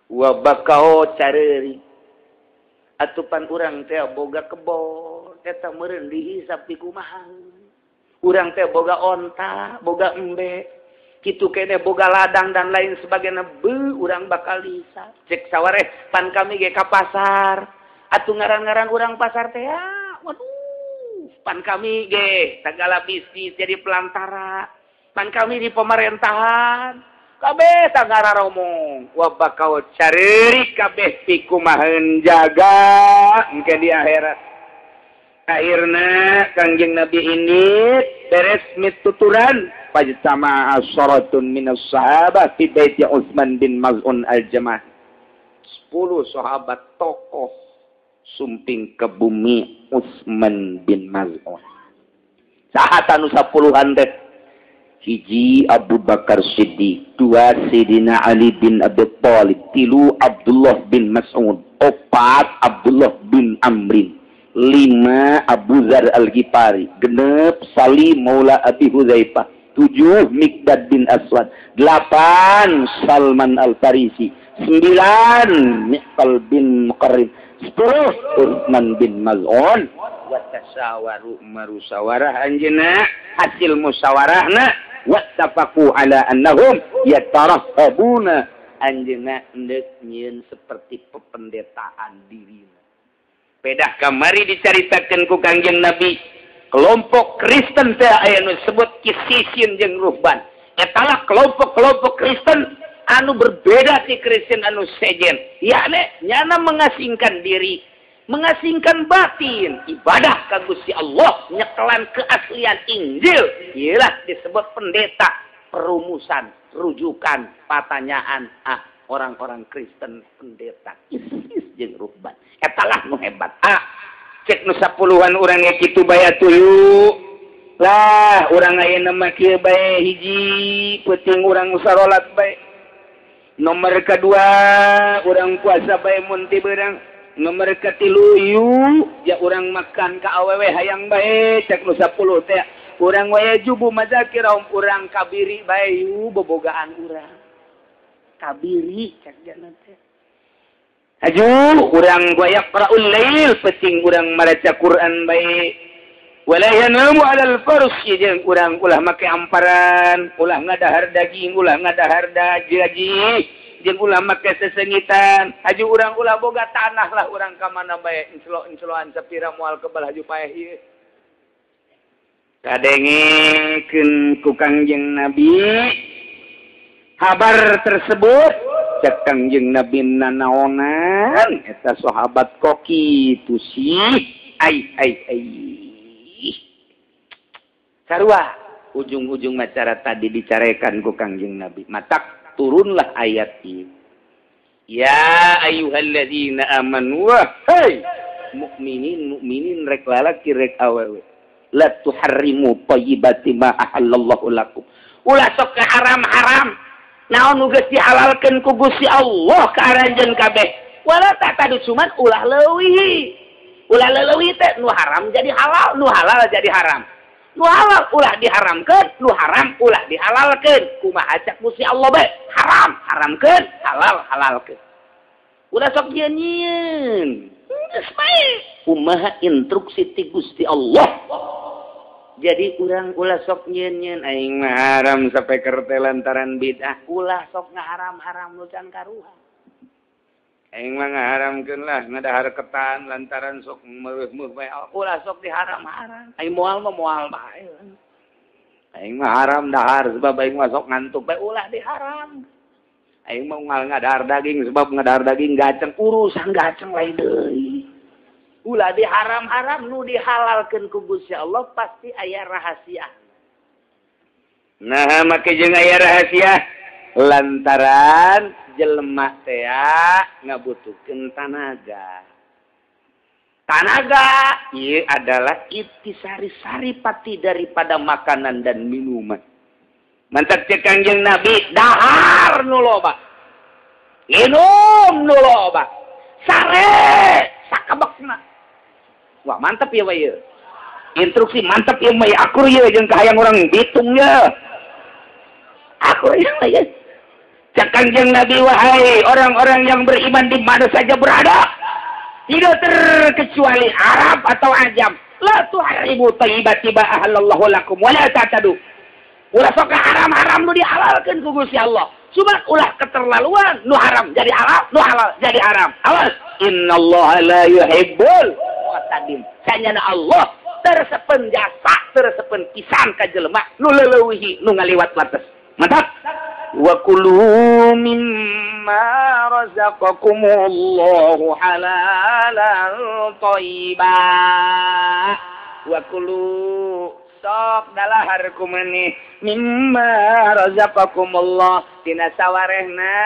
Wa bakao careuri. Atupan urang teh boga kebon, eta meureun dihisab ti kumaha. Urang teh boga onta, boga embe, kitu kene boga ladang dan lain sebagainya. Urang bakal hisab. Cek sawareh pan kami ge ka pasar. Atuh ngaran-ngaran urang pasar teh waduh, pan kami ge segala bisnis jadi pelantara. Pan kami di pemerintahan. Kabeh sagara romong. Wa bakal careuri kabeh pi kumaheun jaga engke di akhirat. Akhirnya Kangjeng Nabi ini beres mituturan pajtama asharatun minas sahabat fi baiti Utsman bin Maz'un al-Jamaah. 10 sahabat tokoh sumping ke bumi Utsman bin Maz'un. Sahatan nu 10-an teh. Hiji Abu Bakar Siddiq, 2 Sayyidina Ali bin Abi Thalib, 3 Abdullah bin Mas'ud, 4 Abdullah bin Amrin. 5 Abu Dzar Al-Ghifari, 6 Salim Maula Abi Hudzaifah, 7 Miqdad bin Aswad, 8 Salman Al-Farisi, 9 Miqal bin Muqarrib, 10 Utsman bin Maz'un. Wa tasyawaru marusawarah anjeuna hasil musyawarahna wattafaqu ala annahum yatarahhabuna anjeuna endek nyieun seperti pependetaan diri. Pedah kamari dicaritakeun ku Kangjeng Nabi kelompok Kristen teh aya nu disebut Kisisin jeung Ruhban. Etalah kelompok-kelompok Kristen anu berbeda ti Kristen anu sejen. Yakni nyana mengasingkan diri, mengasingkan batin, ibadah ka Gusti Allah, nyekelan keaslian Injil. Iyalah disebut pendeta, perumusan, rujukan, pertanyaan orang-orang Kristen pendeta Kisis jeung Ruhban. Etalah nu hebat. Cek nu 10-an urang ge kitu bae tuyu. Lah urang ayeuna mah kieu bae hiji peuting urang sarolat bae. Nomor kedua urang puasa bae mun ti beurang. Nomor katilu yu ya urang makan ka awewe hayang bae cek nu 10 teh. Urang wae jubu mazakira urang kabiri bae yu bobogaan urang. Kabiri cek jana teh. Aju urang goyak qaraul lail peuting urang maraca Quran bae. Wala yanamu 'alal farshi jeung urang ulah make amparan, ulah ngadahar daging, ulah ngadahar gaji, jeung ulah make sesengitan. Aju urang ulah boga tanah lah urang ka mana bae encelo-enceloan sapira moal kebal haju paeh ieu. Kadengekeun ku Kangjeng Nabi kabar tersebut cek Kangjeng Nabi nanaonan eta sahabat koki tu sih ai sarua ujung-ujung acara tadi dicarekan ku Kangjeng Nabi matak turunlah ayat ini ya ayyuhalladzina amanu hai mukminin rek lalaki rek awewe la tuharrimu thayyibati ma ahallallahu lakum ulah sok haram-haram naon nu geus dihalalkeun ku Gusti Allah ka aranjeun kabeh wala tatadu cuman ulah leuwih teh nu haram jadi halal nu halal jadi haram Nu halal ulah diharamkeun, nu haram ulah dihalalkeun. Kumaha cak Gusti Allah bae? Haram haramkeun, halal halalkeun. Ulah sok nyieun. Geus bae. Kumaha instruksi ti Gusti Allah. Jadi urang ulah sok nyieun aing mah haram sampai kerte lantaran bid'ah. Ulah sok ngaharam-haram nu can karuha. Aing mah ngaharamkeun lah ngadahar ketan lantaran sok meueuh-meueuh bae. Ulah sok diharam-haram. Aing moal mah moal bae. Aing mah haram dahar sebab aing mah sok ngantuk bae ulah diharam. Aing mah moal ngadahar daging sebab ngadahar daging gaceng urusan gaceng lain deui. Ulah diharam-haram nu dihalalkeun ku Gusti Allah pasti aya rahasia. Nah, make jeung aya rahasia lantaran jelema teh ngabutuhkeun tanaga. Tanaga ieu adalah intisari saripati daripada makanan dan minuman. Mantap cek Kangjeng Nabi, dahar nu loba. Minum nu loba. Sare sakabekna. Wah, mantap ya we ieu. Instruksi mantap ieu mah akur ieu jeung kahayang urang bitung ye. Akur ieu mah cak Kangjeng Nabi, wahai orang-orang yang beriman di mana saja berada, tidak terkecuali Arab atau Ajam, la tuharibu thayyibati ma ahallallahu lakum wa la ta'tadu. Ulah sok haram-haram nu dihalalkeun ku Gusti Allah. Cuma ulah keterlaluan, nu haram jadi halal, nu halal jadi haram. Awas, innallaha la yuhibbul mu'tadin. Sanyana Allah tersepen jasa, tersepen pisan ka jelema nu leuwih nu ngaliwat batas. Mantap. Wa kulu mimma razaqakumullahu halalan thayyiba. Wa kulu sok dalahar kumani mimma razaqakumullah tina sawarehna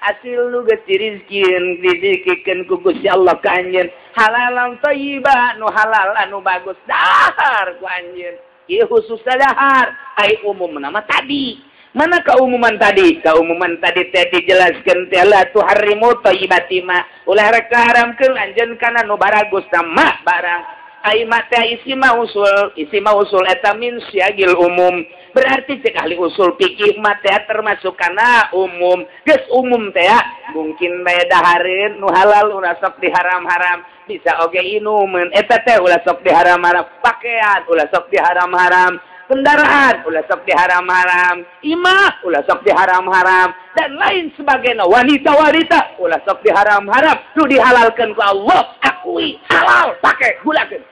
hasil nu geus dirizkieun didikikeun ku Gusti Allah ka anjeun halalan thayyiba nu halal anu bagus dahar ku anjeun. Ieu khusus dahar ai umumna mah tadi. Mana keumuman tadi? Keumuman tadi teh dijelaskeun teh la tuharrimu thayyibati ma. Ulah rek haramkeun anjeun kana nu baragus mah barang. Ai mah teh isi mausul eta min syagil umum. Berarti cek ahli usul fikih mah teh termasuk kana umum. Geus umum teh mungkin bae dahareun nu halal ulah sok diharam-haram. Bisa oge inumeun eta teh ulah sok diharam-haram. Pakaian ulah sok diharam-haram. Kendaraan ulah sok diharam-haram, imah ulah sok diharam-haram, dan lain sebagainya. Wanita-wanita ulah sok diharam-haram, nu dihalalkeun ku Allah, akui halal, pakai gulakeun.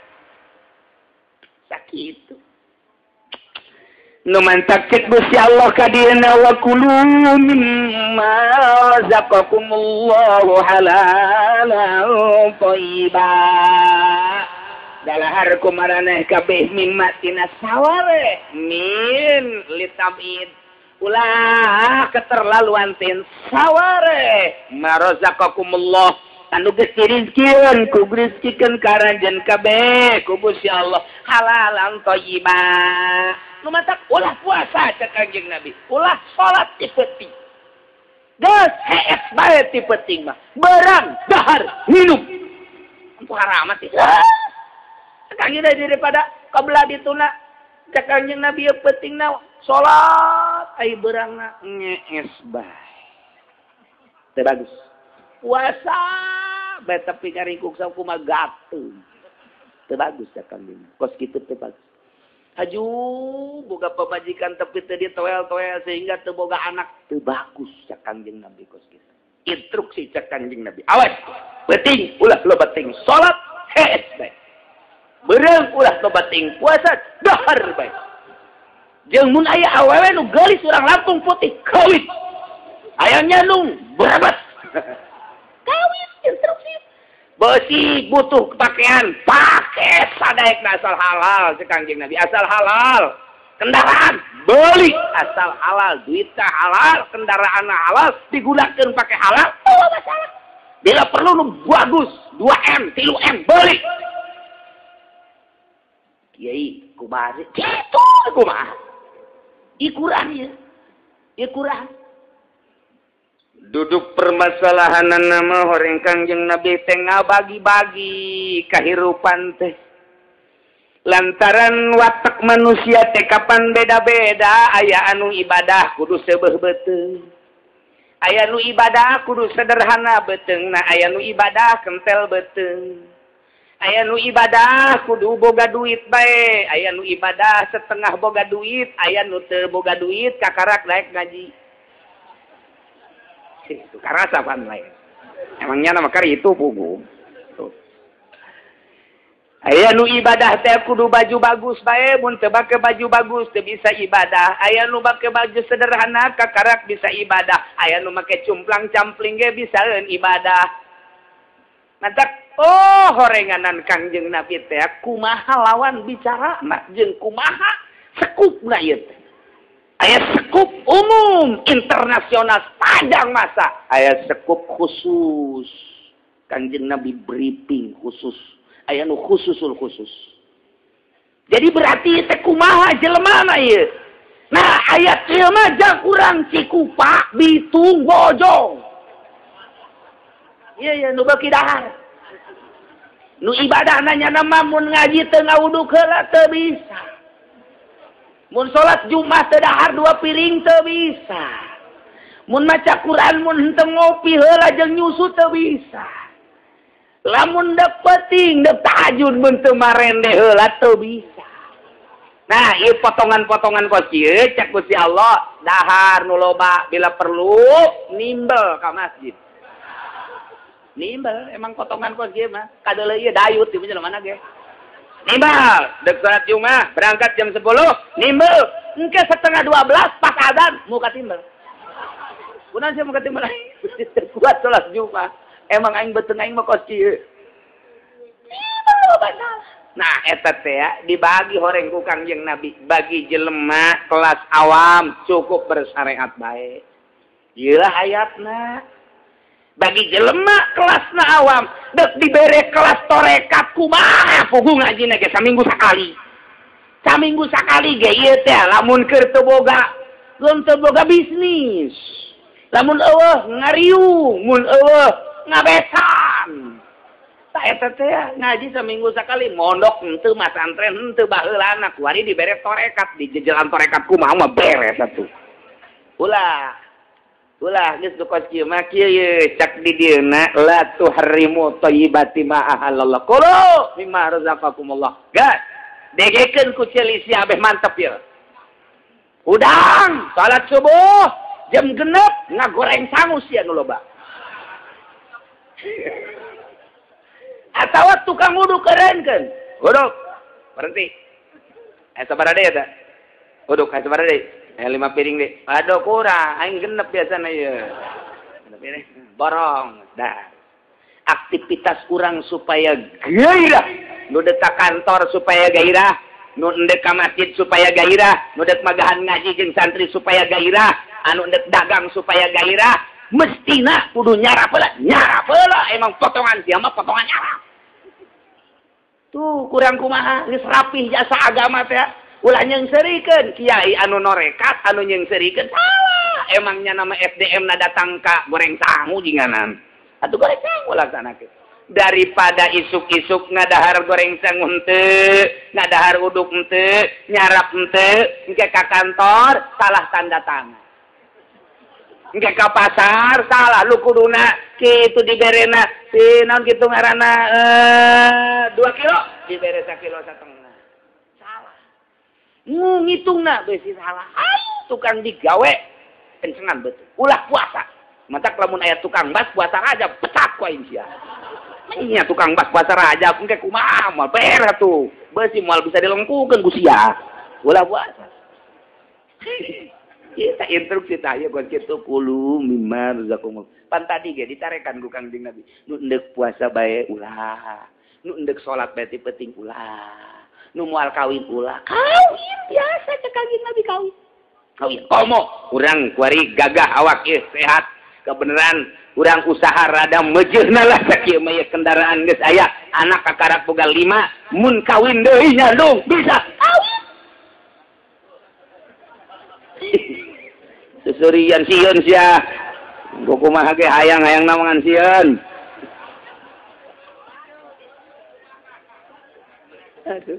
Sakitu. Nu mantap cek Gusti Allah ka dieuna wa kulu mimma razaqakumullahu halalan thayyiba. Dalahar kumaraneh kabeh mimma tina saware min litabid ulah keterlaluan tin saware marazaqakumullah anu geus dirizkieun ku rizkikeun karanjeun kabeh ku Gusti Allah halalan thayyiba. Nu mantap ulah puasa cek Kangjeng Nabi, ulah salat ti peuting. Geus hees bae ti peuting mah barang dahar minum. Untuk haram teh. Kangjeng daripada kabelah dituna cek Kangjeng Nabi pentingna salat ai beurangna ngees bae. Teu bagus. Puasa bae tapi karingkuk sakumaha gateung. Teu bagus cek Kangjeng. Kos kitu teu bagus. Haju boga pamajikan tapi teu ditoel-toel sehingga teu boga anak teu bagus cek Kangjeng Nabi kos kitu. Instruksi cek Kangjeng Nabi. Awas, penting ulah lo penting salat hees bae. Beurang ulah tobating puasa dahar bae. Jeung mun aya awewe nu geulis urang Lampung putih kawin. Ayangnya nu berabat. Kawin instruksi. Beusi butuh pakaian, pake sadaekna asal halal cek Kangjeng Nabi, asal halal. Kendaraan beli asal halal, duitna halal, kendaraan halal, digunakeun pake halal, teu masalah. Bila perlu nu bagus, 2M, 3M beli. Kiai kumaha kitu kumaha ikuran ya ikuran duduk permasalahanan nama horeng Kangjeng Nabi teh ngabagi-bagi kahirupan teh lantaran watak manusia teh kapan beda-beda, aya anu ibadah kudu seubeuh beuteung, aya nu ibadah kudu sederhana beuteung, nah aya nu ibadah kentel beuteung, aya nu ibadah kudu boga duit bae, aya nu ibadah setengah boga duit, aya nu teu boga duit kakarak daek ngaji. Itu karasa pan lain. Emangnya nama kari itu pugu. Aya nu ibadah teh kudu baju bagus bae, mun teu bake baju bagus teu bisa ibadah. Aya nu bake baju sederhana kakarak bisa ibadah. Aya nu make cumplang-campling ge bisaeun ibadah. Nantak horenganan Kangjeng Nabi teh kumaha lawan bicarana jeung kumaha sekupna ieu teh. Aya sekup umum internasional sepanjang masa, aya sekup khusus. Kangjeng Nabi briefing khusus. Aya nu khususul khusus. Jadi berarti teh kumaha jelema ieu. Nah, aya ieu mah jang urang Cikupa, Bitung, Bojong. Iya nu beuki dahar. Nu ibadahna nya mah mun ngaji teu ngawuduk heula teu bisa. Mun salat Jumat teu dahar 2 piring teu bisa. Mun maca Quran mun henteu ngopi heula jeung nyusu teu bisa. Lamun dek penting dek tahajud mun teu marende heula teu bisa. Nah, ieu potongan-potongan kos ieu cek Gusti Allah dahar nu loba bila perlu nimbel ka masjid. Nimbel emang potongan kos ieu mah kadeuleu ieu dayut di mana ge. Nimbal, dek salat Jumat, berangkat jam 10, nimbal, engke setengah 12, pas adzan, muka timbal. Kunaon sih muka timbal? Kuat salat Jumat. Emang aing beuteung aing mah kos kieu. Nah, eta teh ya, dibagi horeng ku Kangjeng Nabi, bagi jelema kelas awam cukup bersyariat bae. Ieu hayatna. Bagi jelema kelasna awam dek dibere kelas torekat kumaha pugu ngajina ge saminggu sakali. Saminggu sakali ge ieu teh lamun keur teu boga bisnis. Lamun eueuh ngariung, mun eueuh ngabesan. Tah eta teh ngaji saminggu sakali mondok henteu masantren henteu baheulana kuari dibere torekat di jalan torekat kumaha mah beres atuh. Ulah geus kos kieu mah kieu cak di dieuna la tuhrimu thayyibati ma ahallallah. Qulu mimma razaqakumullah. Gas. Degekeun ku ceuli si abeh mantep ieu. Udang salat subuh jam 6 ngagoreng sangus sia nu loba. Atawa tukang wudu kerenkeun. Wuduk. Berhenti. Sabaraha deui eta? Wuduk sabaraha deui? 5 piring deh. Aduh kurang, aing genep biasana ieu. Borong. Dah. Aktivitas kurang supaya gairah. Nu dek ka kantor supaya gairah, nu endek ka masjid supaya gairah, nu dek magahan ngaji jeung santri supaya gairah, anu endek dagang supaya gairah, mestina kudu nyarap heula. Emang potongan dia mah potongan nyarap. Tuh kurang kumaha, geus rapih jasa agama teh. Ulah nyeungseurikeun kiai anu norekat anu nyeungseurikeun salah. Emangnya nama FDM na datang ka goreng sangu jinganan. Atuh goreng sangu laksanakeun. Daripada isuk-isuk ngadahar goreng sangu henteu, ngadahar uduk henteu, nyarap henteu, engke ka kantor salah tanda tangan. Engke ka pasar salah lu kuduna kitu diberena si naon kitu ngaranna 2 kilo dibere 1,5 kilo. Ngitungna beusi salah. Tukang digawe kencengan betul. Ulah puasa. Matak lamun aya tukang bas puasa raja pecat ku aing sia. Nya tukang bas puasa raja engke kumaha moal beres atuh. Beusi moal bisa dilengkukeun ku sia. Ulah puasa. Kita instruksi tah ieu kitu kulu mimma razaqakum. Pan tadi ge ditarekan ku Kangjeng Nabi. Nu endek puasa bae ulah. Nu endek salat bae penting ulah. Nu moal kawin ulah. Kawin biasa cek Kangjeng Nabi kawin. Komo urang kuari gagah awak ieu sehat. Kebenaran urang usaha rada mejeurna lah sakieu mah kendaraan geus aya. Anak kakarak boga 5, mun kawin deui nya dong bisa kawin. Susurian sieun sia. Gua kumaha ge hayang-hayang namangan sieun. Aduh.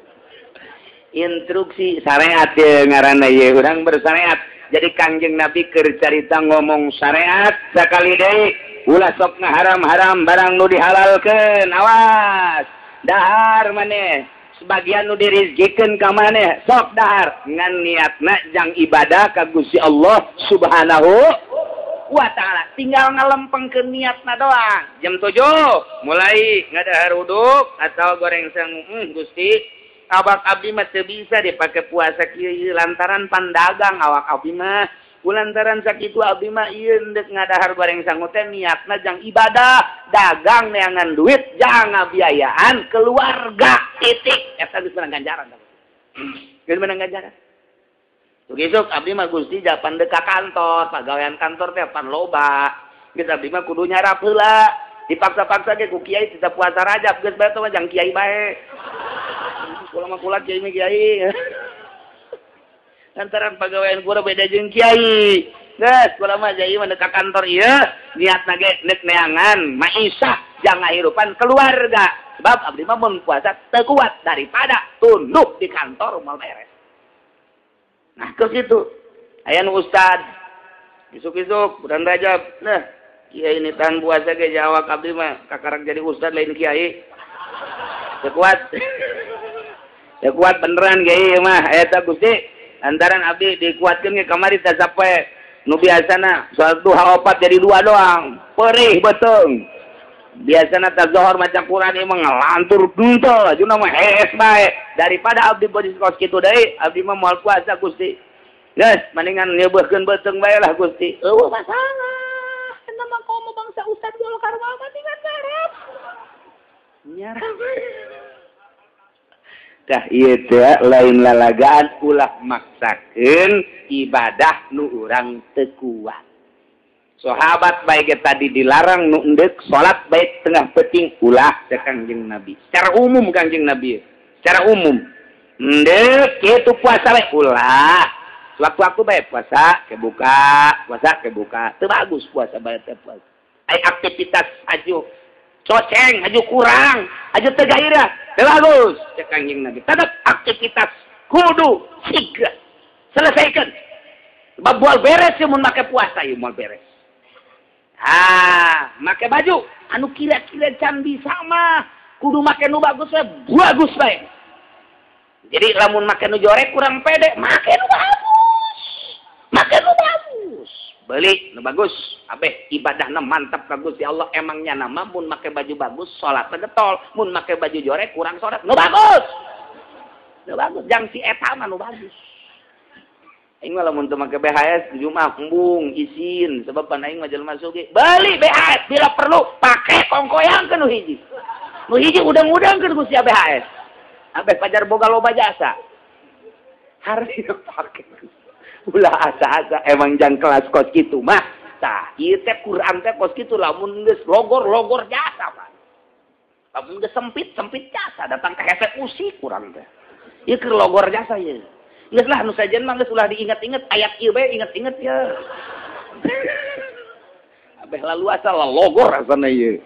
instruksi syariat ya ngaranna ye urang bersyariat. Jadi Kangjeng Nabi keur carita ngomong syariat sakali deui ulah sok ngaharam-haram barang nu dihalalkeun. Awas. Dahar maneh sebagian nu dirizqikeun ka maneh sok dahar ngan niatna jang ibadah ka Gusti Allah Subhanahu wa ta'ala. Tinggal ngalempengkeun niatna doang. Jam 7 mulai ngadahar uduk atau goreng sangu Gusti awak abdi mah teu bisa dipake puasa kieu lantaran pandagang awak abdi mah kulantaran sakitu abdi mah ieu endek ngadahar goreng sangu teh niatna jang ibadah dagang neangan duit jang ngabiayaan keluarga titik eta geus menang ganjaran geus menang ganjaran Besok abdi mah Gusti japan dek ka kantor pagawean kantor teh pan loba geus abdi mah kudu nyarap heula dipaksa-paksa ge ku kiai tidak puasa Rajab geus bae teh mah jang kiai bae kula mah kula kiai mah kiai. Lantaran pagawean kula beda jeung kiai. Geus kula mah kiai mah ka kantor ieu niatna ge neuk neangan maisah jang ngahirupan keluarga. Sebab abdi mah mun puasa teu kuat daripada tunduk di kantor moal beres. Nah, ke situ. Aya nu ustad. Isuk-isuk bulan Rajab. Nah, kiai ini tahan puasa ge jawab abdi mah kakarang jadi ustad lain kiai. Teu kuat. Ya kuat beneran kiai mah eta Gusti antaran abdi dikuatkeun ge kamari teh sapoe nu biasana salat duha 4 jadi 2 doang perih beuteung biasana teh zuhur maca Quran ieu mah ngalantur henteu ajeuna mah hees bae daripada abdi bodi kos kitu deui abdi mah moal puasa Gusti geus mendingan nyeubeurkeun beuteung bae lah Gusti eueuh masalah eta mah komo bangsa ustad dulu karwa mah tinggal nyarap nyarap tah ieu teh lain lalagaan ulah maksakeun ibadah nu urang teu kuat. Sahabat bae ge tadi dilarang nu endek salat bae tengah peuting ulah teh Kangjeng Nabi. Secara umum Kangjeng Nabi. Secara umum. Endek kitu puasa bae ulah. Waktu-waktu bae puasa kebuka. Teu bagus puasa bae teh puasa. Ai aktivitas aju coceng, aju kurang, aju teu gairah. Teu bagus, cek Kangjeng Nabi. Tetep aktivitas kudu segera selesaikan. Sebab moal beres mun make puasa ieu moal beres. Make baju anu kira-kira can bisa mah kudu make nu bagus bae. Jadi lamun make nu jorek kurang pede, make nu bagus. Make nu bagus. Beli nu bagus, abeh ibadahna mantap ka Gusti Allah emangnya nama mun make baju bagus salatna getol, mun make baju jorek kurang salat nu bagus. Nu bagus jang si eta mah nu bagus. Aing mah lamun teu make BHS Jumat embung izin sebab pan aing mah jelema sugih. Beli BHS bila perlu pake kongkoyangkeun nu hiji. Nu hiji udang-udangkeun Gusti BHS. Abeh pajar boga loba jasa. Hari pake ulah asa-asa emang jang kelas kos kitu mah tah ieu teh Quran teh kos kitu lamun geus logor jasa Pak lamun geus sempit jasa datang ka hese usik kurang teh ieu keur logor jasa ieu geus lah nu sajen mah geus ulah diinget-inget ayat ieu bae inget-inget ya abeh lalu asa logor asana ieu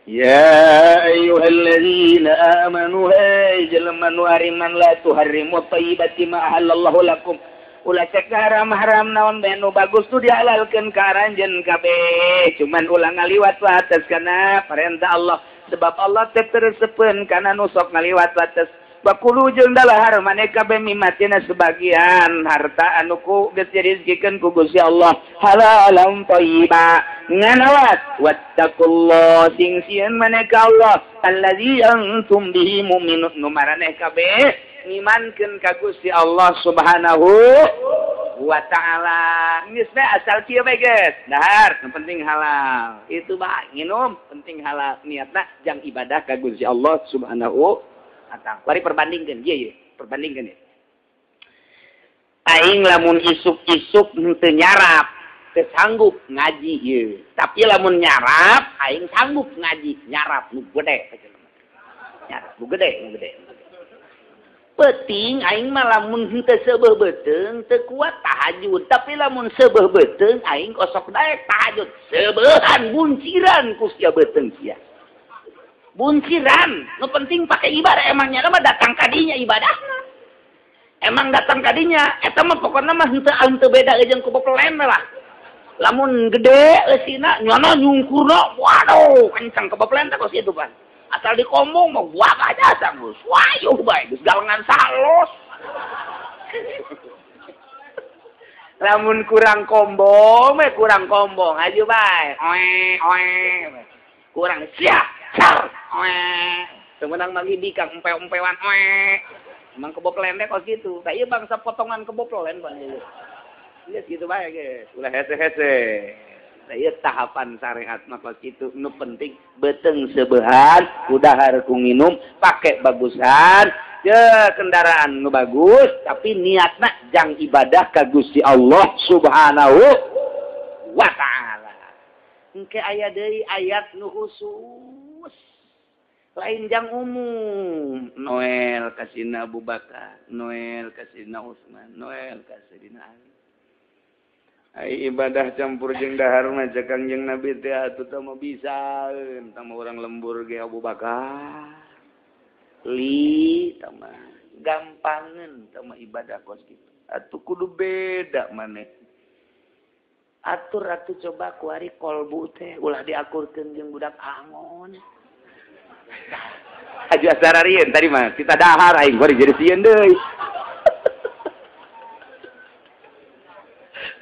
ya ayyuhalladzina amanu hai jalma nu ariman la tuharrimu thayyibati ma ahallallahu lakum ulah cek haram-haram naon bae nu bagus tu dihalalkeun ka aranjeun kabeh cuman ulah ngaliwat batas kana perintah Allah sebab Allah teh teureuseupeun kana nu sok ngaliwat batas bakulu jeung dalahar maneh kabeh mimatina sebagian harta anu ku geus dirizqikeun ku Gusti Allah halalan thayyiba nganawas wattaqullah sing sieun maneh ka Allah allazi antum bihi mu'minun nu maraneh kabeh ngimankeun ka Gusti Allah Subhanahu wa ta'ala. Geus bae asal kieu bae geus. Dahar, yang penting halal. Itu bae nginum penting halal. Niatna jang ibadah ka Gusti Allah Subhanahu wa ta'ala. Bari perbandingkeun ieu perbandingkeun ieu. Aing lamun isuk-isuk teu nyarap, teu sanggup ngaji ieu. Tapi lamun nyarap aing sanggup ngaji, nyarap nu gede. Nyarap nu gede. Penting aing mah lamun henteu seubeuh beuteung teu kuat tahajud tapi lamun seubeuh beuteung aing kosok daek tahajud seubeuhan bunciran ku sia beuteung sia bunciran nu penting pake ibadah emangnya mah datang ka dinya ibadahna Emang datang kadinya, eta mah pokokna mah henteu beda jeung keboplen lah. Lamun gede eusina nyana nyungkurna, waduh, kencang keboplen teh kos kitu pan. Asal dikombong mah buak aja sanggus. Wayuh bae, geus galengan salos. Lamun kurang kombong, kurang kombong, aju bae. Oe. Kurang sia, sar. Oe. Semenang magi bikang empe-empewan oe. Emang keboplen teh kos kitu. Tah ieu bangsa potongan keboplen pan ieu. Lihat gitu bae guys. Ulah hese-hese. Nah, ieu tahapan syariat mah kos kitu. Nu penting beteng sebehan, udahar ku nginum, pake bagusan, kendaraan nu bagus, tapi niatna jang ibadah ka Gusti Allah Subhanahu wa taala. Engke aya deui ayat nu khusus. Lain jang umum. Noel kasina Abu Bakar, Noel kasina Utsman, Noel kasina Ali. Ai ibadah campur jeung dahar mah cek Kangjeng Nabi teh atuh teh mah bisaeun tah urang lembur ge Abu Bakar. Li tah mah gampangeun tah mah ibadah kos kitu. Atuh kudu beda maneh. Atur atuh coba ku ari kolbu teh ulah diakurkeun jeung budak angon. Aju asara rieun tadi mah kita dahar aing bari jadi sieun deui.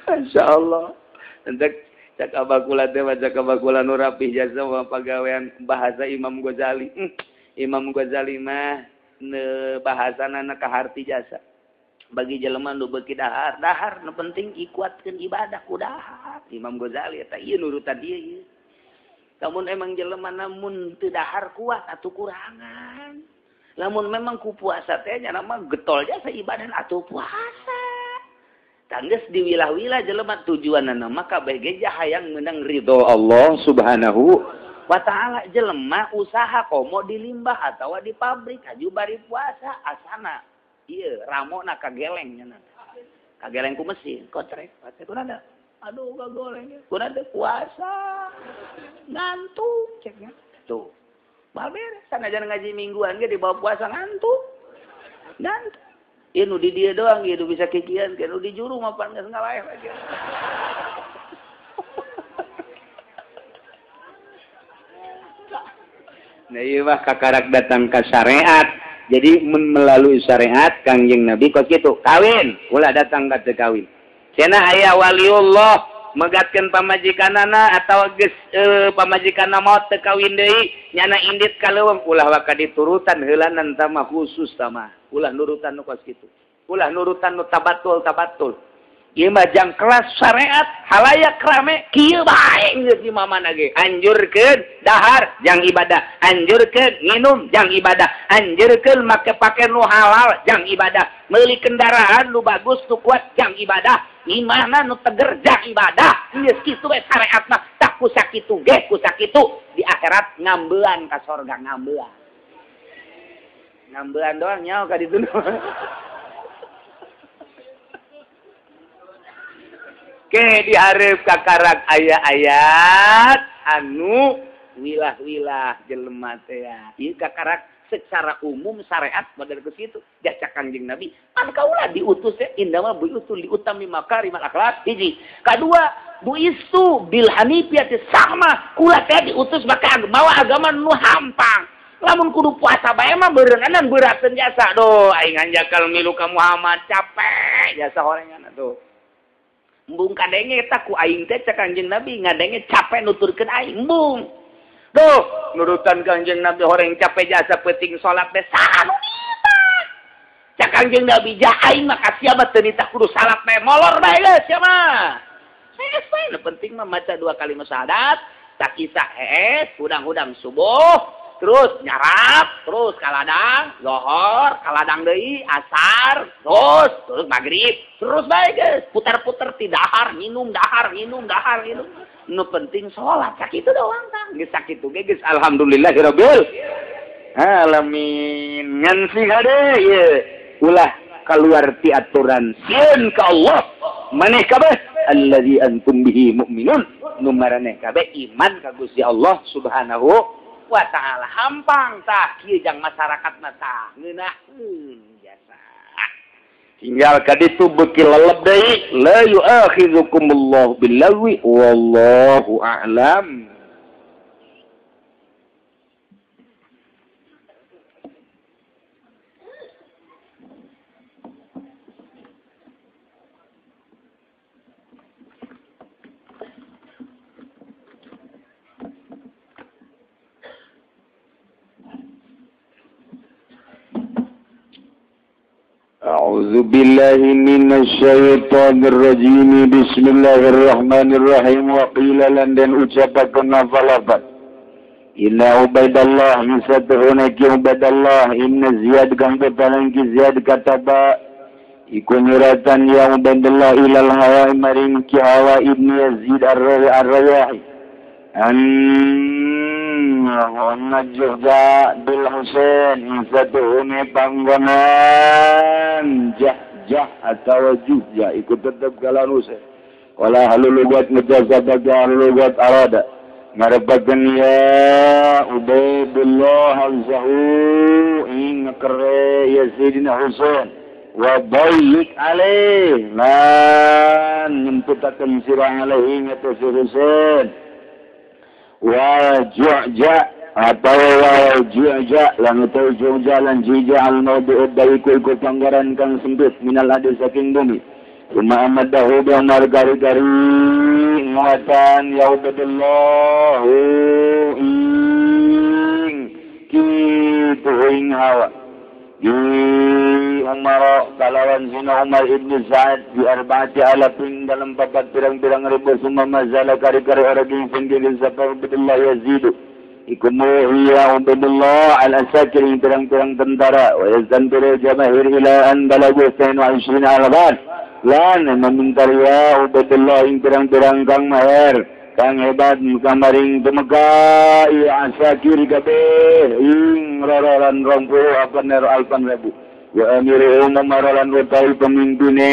Masya Allah. Cak abakula teh baca kabakula nu rapih jasa pagawean bahasa Imam Ghazali. Imam Ghazali mah bahasana kaharti jasa. Bagi jelema nu beuki dahar nu penting ikuatkeun ibadah ku dahar. Imam Ghazali eta ieu nurutan ieu ieu. Lamun emang jelema namun teu dahar kuat atuh kurangan. Lamun memang ku puasa teh nya mah getol jasa ibadah atuh puasa. Tangges diwilah-wilah jelema tujuanna mah kabeh ge hayang meunang ridho Allah Subhanahu wa taala. Jelema usaha komo di limbah atawa di pabrik aju bari puasa asana ieu ramona kageleng nya. Kageleng ku mesin kotrek pate kunada. Aduh kagoleng kunada puasa. Ngantuk ceknya. Tuh. Baberes sanajan ngaji mingguan ge di bawah puasa ngantuk. Ngantuk. Nu di dia doang gitu bisa kikian kan nu di juru mah pan geus ngalaeh lagi. Nah ieu mah kakarak datang ka syariat. Jadi melalui syariat Kangjeng Nabi kos kitu kawin, ulah datang ka teu kawin. Cenah aya waliullah megatkeun pamajikanana atawa geus pamajikanna maot teu kawin deui nyana indit ka leuweung ulah waka diturutan heulanan tah mah khusus tah mah. Ulah nurutan nu kos kitu. Ulah nurutan nu tabatul. Ieu mah jang kelas syariat halayak rame kieu bae geus di mamana ge. Anjurkeun dahar jang ibadah, anjurkeun nginum jang ibadah, anjurkeun make pakaian nu halal jang ibadah, meuli kendaraan nu bagus nu kuat jang ibadah, imana nu teger jang ibadah. Geus kitu we syariat mah tak ku sakitu ge ku sakitu di akhirat ngambeuan ka sorga ngambeuan. Ngambeuan doang nyaho ka ditu. Ke dihareup kakarak aya-ayat anu wilah-wilah jelema teh ya. Ieu kakarak secara umum syariat model ke situ. Jasa Kangjeng Nabi, kan kaula diutus teh indama buiutul liutami makarimal akhlak hiji. Kadua, buistu bil hanifiyati sama kula teh diutus make agama nu hampang. Lamun kudu puasa bae mah beureunanan beurateun jasa. Doh aing anjakal milu ka Muhammad capek jasa horengan tuh. Embung kadenge eta ku aing teh cak Kangjeng Nabi ngadenge capek nuturkeun aing embung. Duh, nurutan Kangjeng Nabi horeng capek jasa penting salat teh sanu nita. Cak Kangjeng Nabi jah aing mah kasia mah teu nita kudu salat teh molor bae geus sia mah. Nu penting mah maca 2 kali syahadat, tak kisah hudang-hudang subuh, terus nyarap, terus kaladang, zohor, kaladang deui, asar, terus maghrib, terus bae geus, putar-putar ti dahar, nginum. Nu penting salat sakitu doang tah. Geus sakitu ge geus alhamdulillahirabbil alamin. Ngan sing hade ieu ulah kaluar ti aturan sieun ka Allah. Maneh kabeh allazi antum bihi mu'minun. Nu maraneh kabeh iman ka Gusti Allah Subhanahu wa ta'ala. Hampang tah kieu jang masyarakat tah ngeunaheun jasa. tinggal kaditu beki lelep deui la yu'akhidzukumullahu billagwi wallahu a'lam. A'udzu billahi minasy syaithanir rajim. Bismillahirrahmanirrahim. Wa qila lan den ucapakeun lafal-lafal. Inna Ubaidallah misatuhuna ki Ubaidallah inna Ziyad kang betalan ki Ziyad kataba iku nyuratan ya Ubaidallah ilal Hawa maring ki Hawa ibnu Yazid ar-Rayahi Najja bil Husain insatuhune panggonan jah atau Juhja ikut tetap kalan Husain wala halul lugat mujazzabat halul lugat arada ngarepakeun ya Ubaidullah al-Zahu ing kere Yazidina Husain wa bayyik alaih lan nyemputakeun sirah alaihi ngatos Husain wa Ju'ja atau wa Ju'ja lan utawi Ju'ja lan Jija al-mawdu'ud daiku iku panggaran kang sempit minal adil saking bumi Uma amadahu ba'mar gari-gari nguatan ya Ubaidullah ing kitu ing Hawa di Umar kalawan sina Umar ibn Sa'ad di arba'ati alafin dalam 4 pirang-pirang ribu summa mazala kari-kari araging pinggir sa Ubaidullah Yazid iku muhiya Ubaidullah al-asakir ing pirang-pirang tentara wa yazanbiru jamahir ila an balagu 22 alaban lan memintar ya Ubaidullah ing pirang-pirang kang maher kang hebat kamaring tumeka ya asakir kabeh ing roran 20 alpan ribu wa amiru umaralan utai pemimpine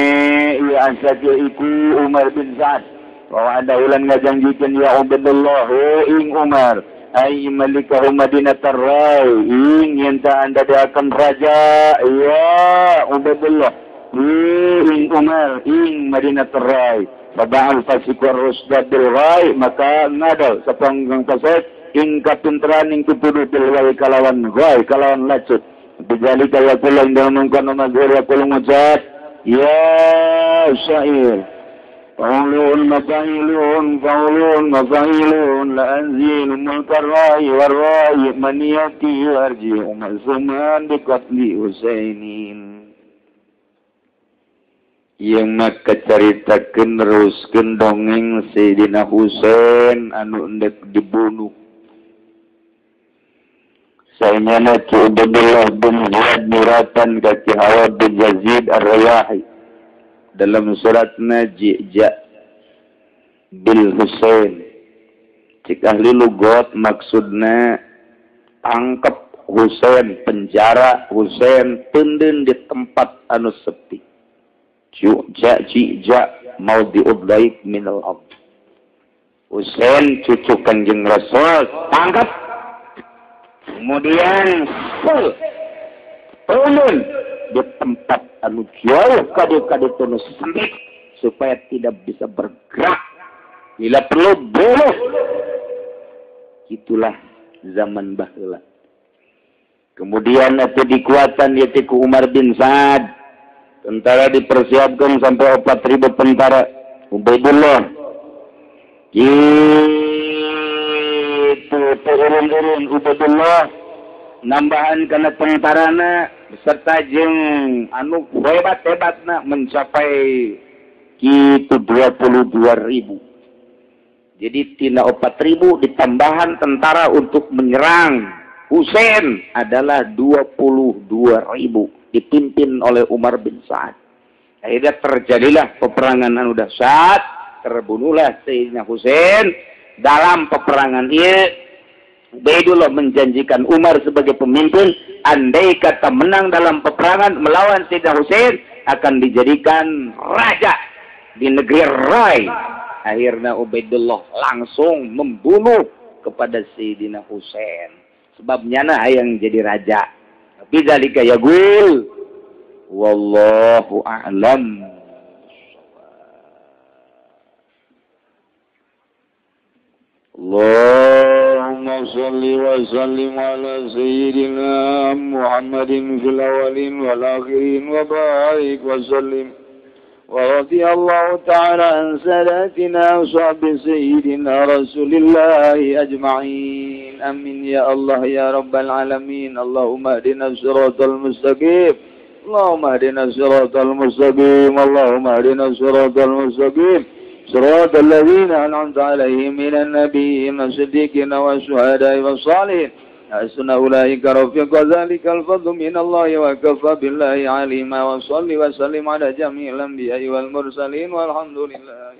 ya asakir iku Umar bin Sa'ad wa ada ulan ngajanjikeun ya Ubaidullah ing Umar ay malikahu Madinatar Rai ing yenta anda akan raja ya Ubaidullah ing Umar ing Madinatur Rai babal fasikur rusdad bil Rai maka ngadal sa panggang pasek ing kapinteran ing tutudu bil Rai kalawan Rai kalawan lacut bijali kaya kulang dalam kono mazhar ya kulang mujad ya syair qaulun mafailun la anzil mulkar Rai war Rai maniyati arji umar zaman biqatli Husainin yang maka caritakeun neruskeun dongeng Sayyidina Husain anu endek dibunuh saenyana ki Ubaidullah bin Ziyad nuratan ka ki Hawa bin Yazid ar-Rayahi dalam suratna Ji'ja bil Husain cik ahli lugat maksudna tangkep Husain penjara Husain teunden di tempat anu sepi Ji'ja mau diudlaik minal abd Husain cucu Kanjeng Rasul tangkap kemudian turun di tempat anu jauh kade-kade tunu sempit supaya tidak bisa bergerak bila perlu bunuh itulah zaman baheula kemudian atuh dikuatan yaitu Umar bin Sa'ad tentara dipersiapkan sampai 4.000 tentara Ubaidullah gitu turun Ubaidullah nambahan karena tentarana beserta jeung anu hebat-hebatna mencapai gitu 22.000 jadi tina 4.000 ditambahan tentara untuk menyerang Husain adalah 22.000 dipimpin oleh Umar bin Sa'ad. Akhirnya terjadilah peperangan anu dahsyat, terbunuhlah Sayyidina Husain. Dalam peperangan ini, Ubaidullah menjanjikan Umar sebagai pemimpin, andai kata menang dalam peperangan melawan Sayyidina Husain, akan dijadikan raja di negeri Rai. Akhirnya Ubaidullah langsung membunuh kepada Sayyidina Husain. Sebabnya nah yang jadi raja. Bidzalika yaqul Wallahu a'lam. Allahumma salli wa sallim ala sayyidina Muhammadin fil awalin wal akhirin wa barik wa sallim. ورضي الله تعالى عن ساداتنا وصحب سيدنا رسول الله أجمعين آمين يا الله يا رب العالمين اللهم اهدنا الصراط المستقيم اللهم اهدنا الصراط المستقيم اللهم اهدنا الصراط المستقيم صراط الذين أنعمت عليهم من النبيين والصديقين والشهداء والصالحين حسن أولئك رفيق ذلك الفضل من الله وكفى بالله عليما وصل وسلم على جميع الأنبياء والمرسلين والحمد لله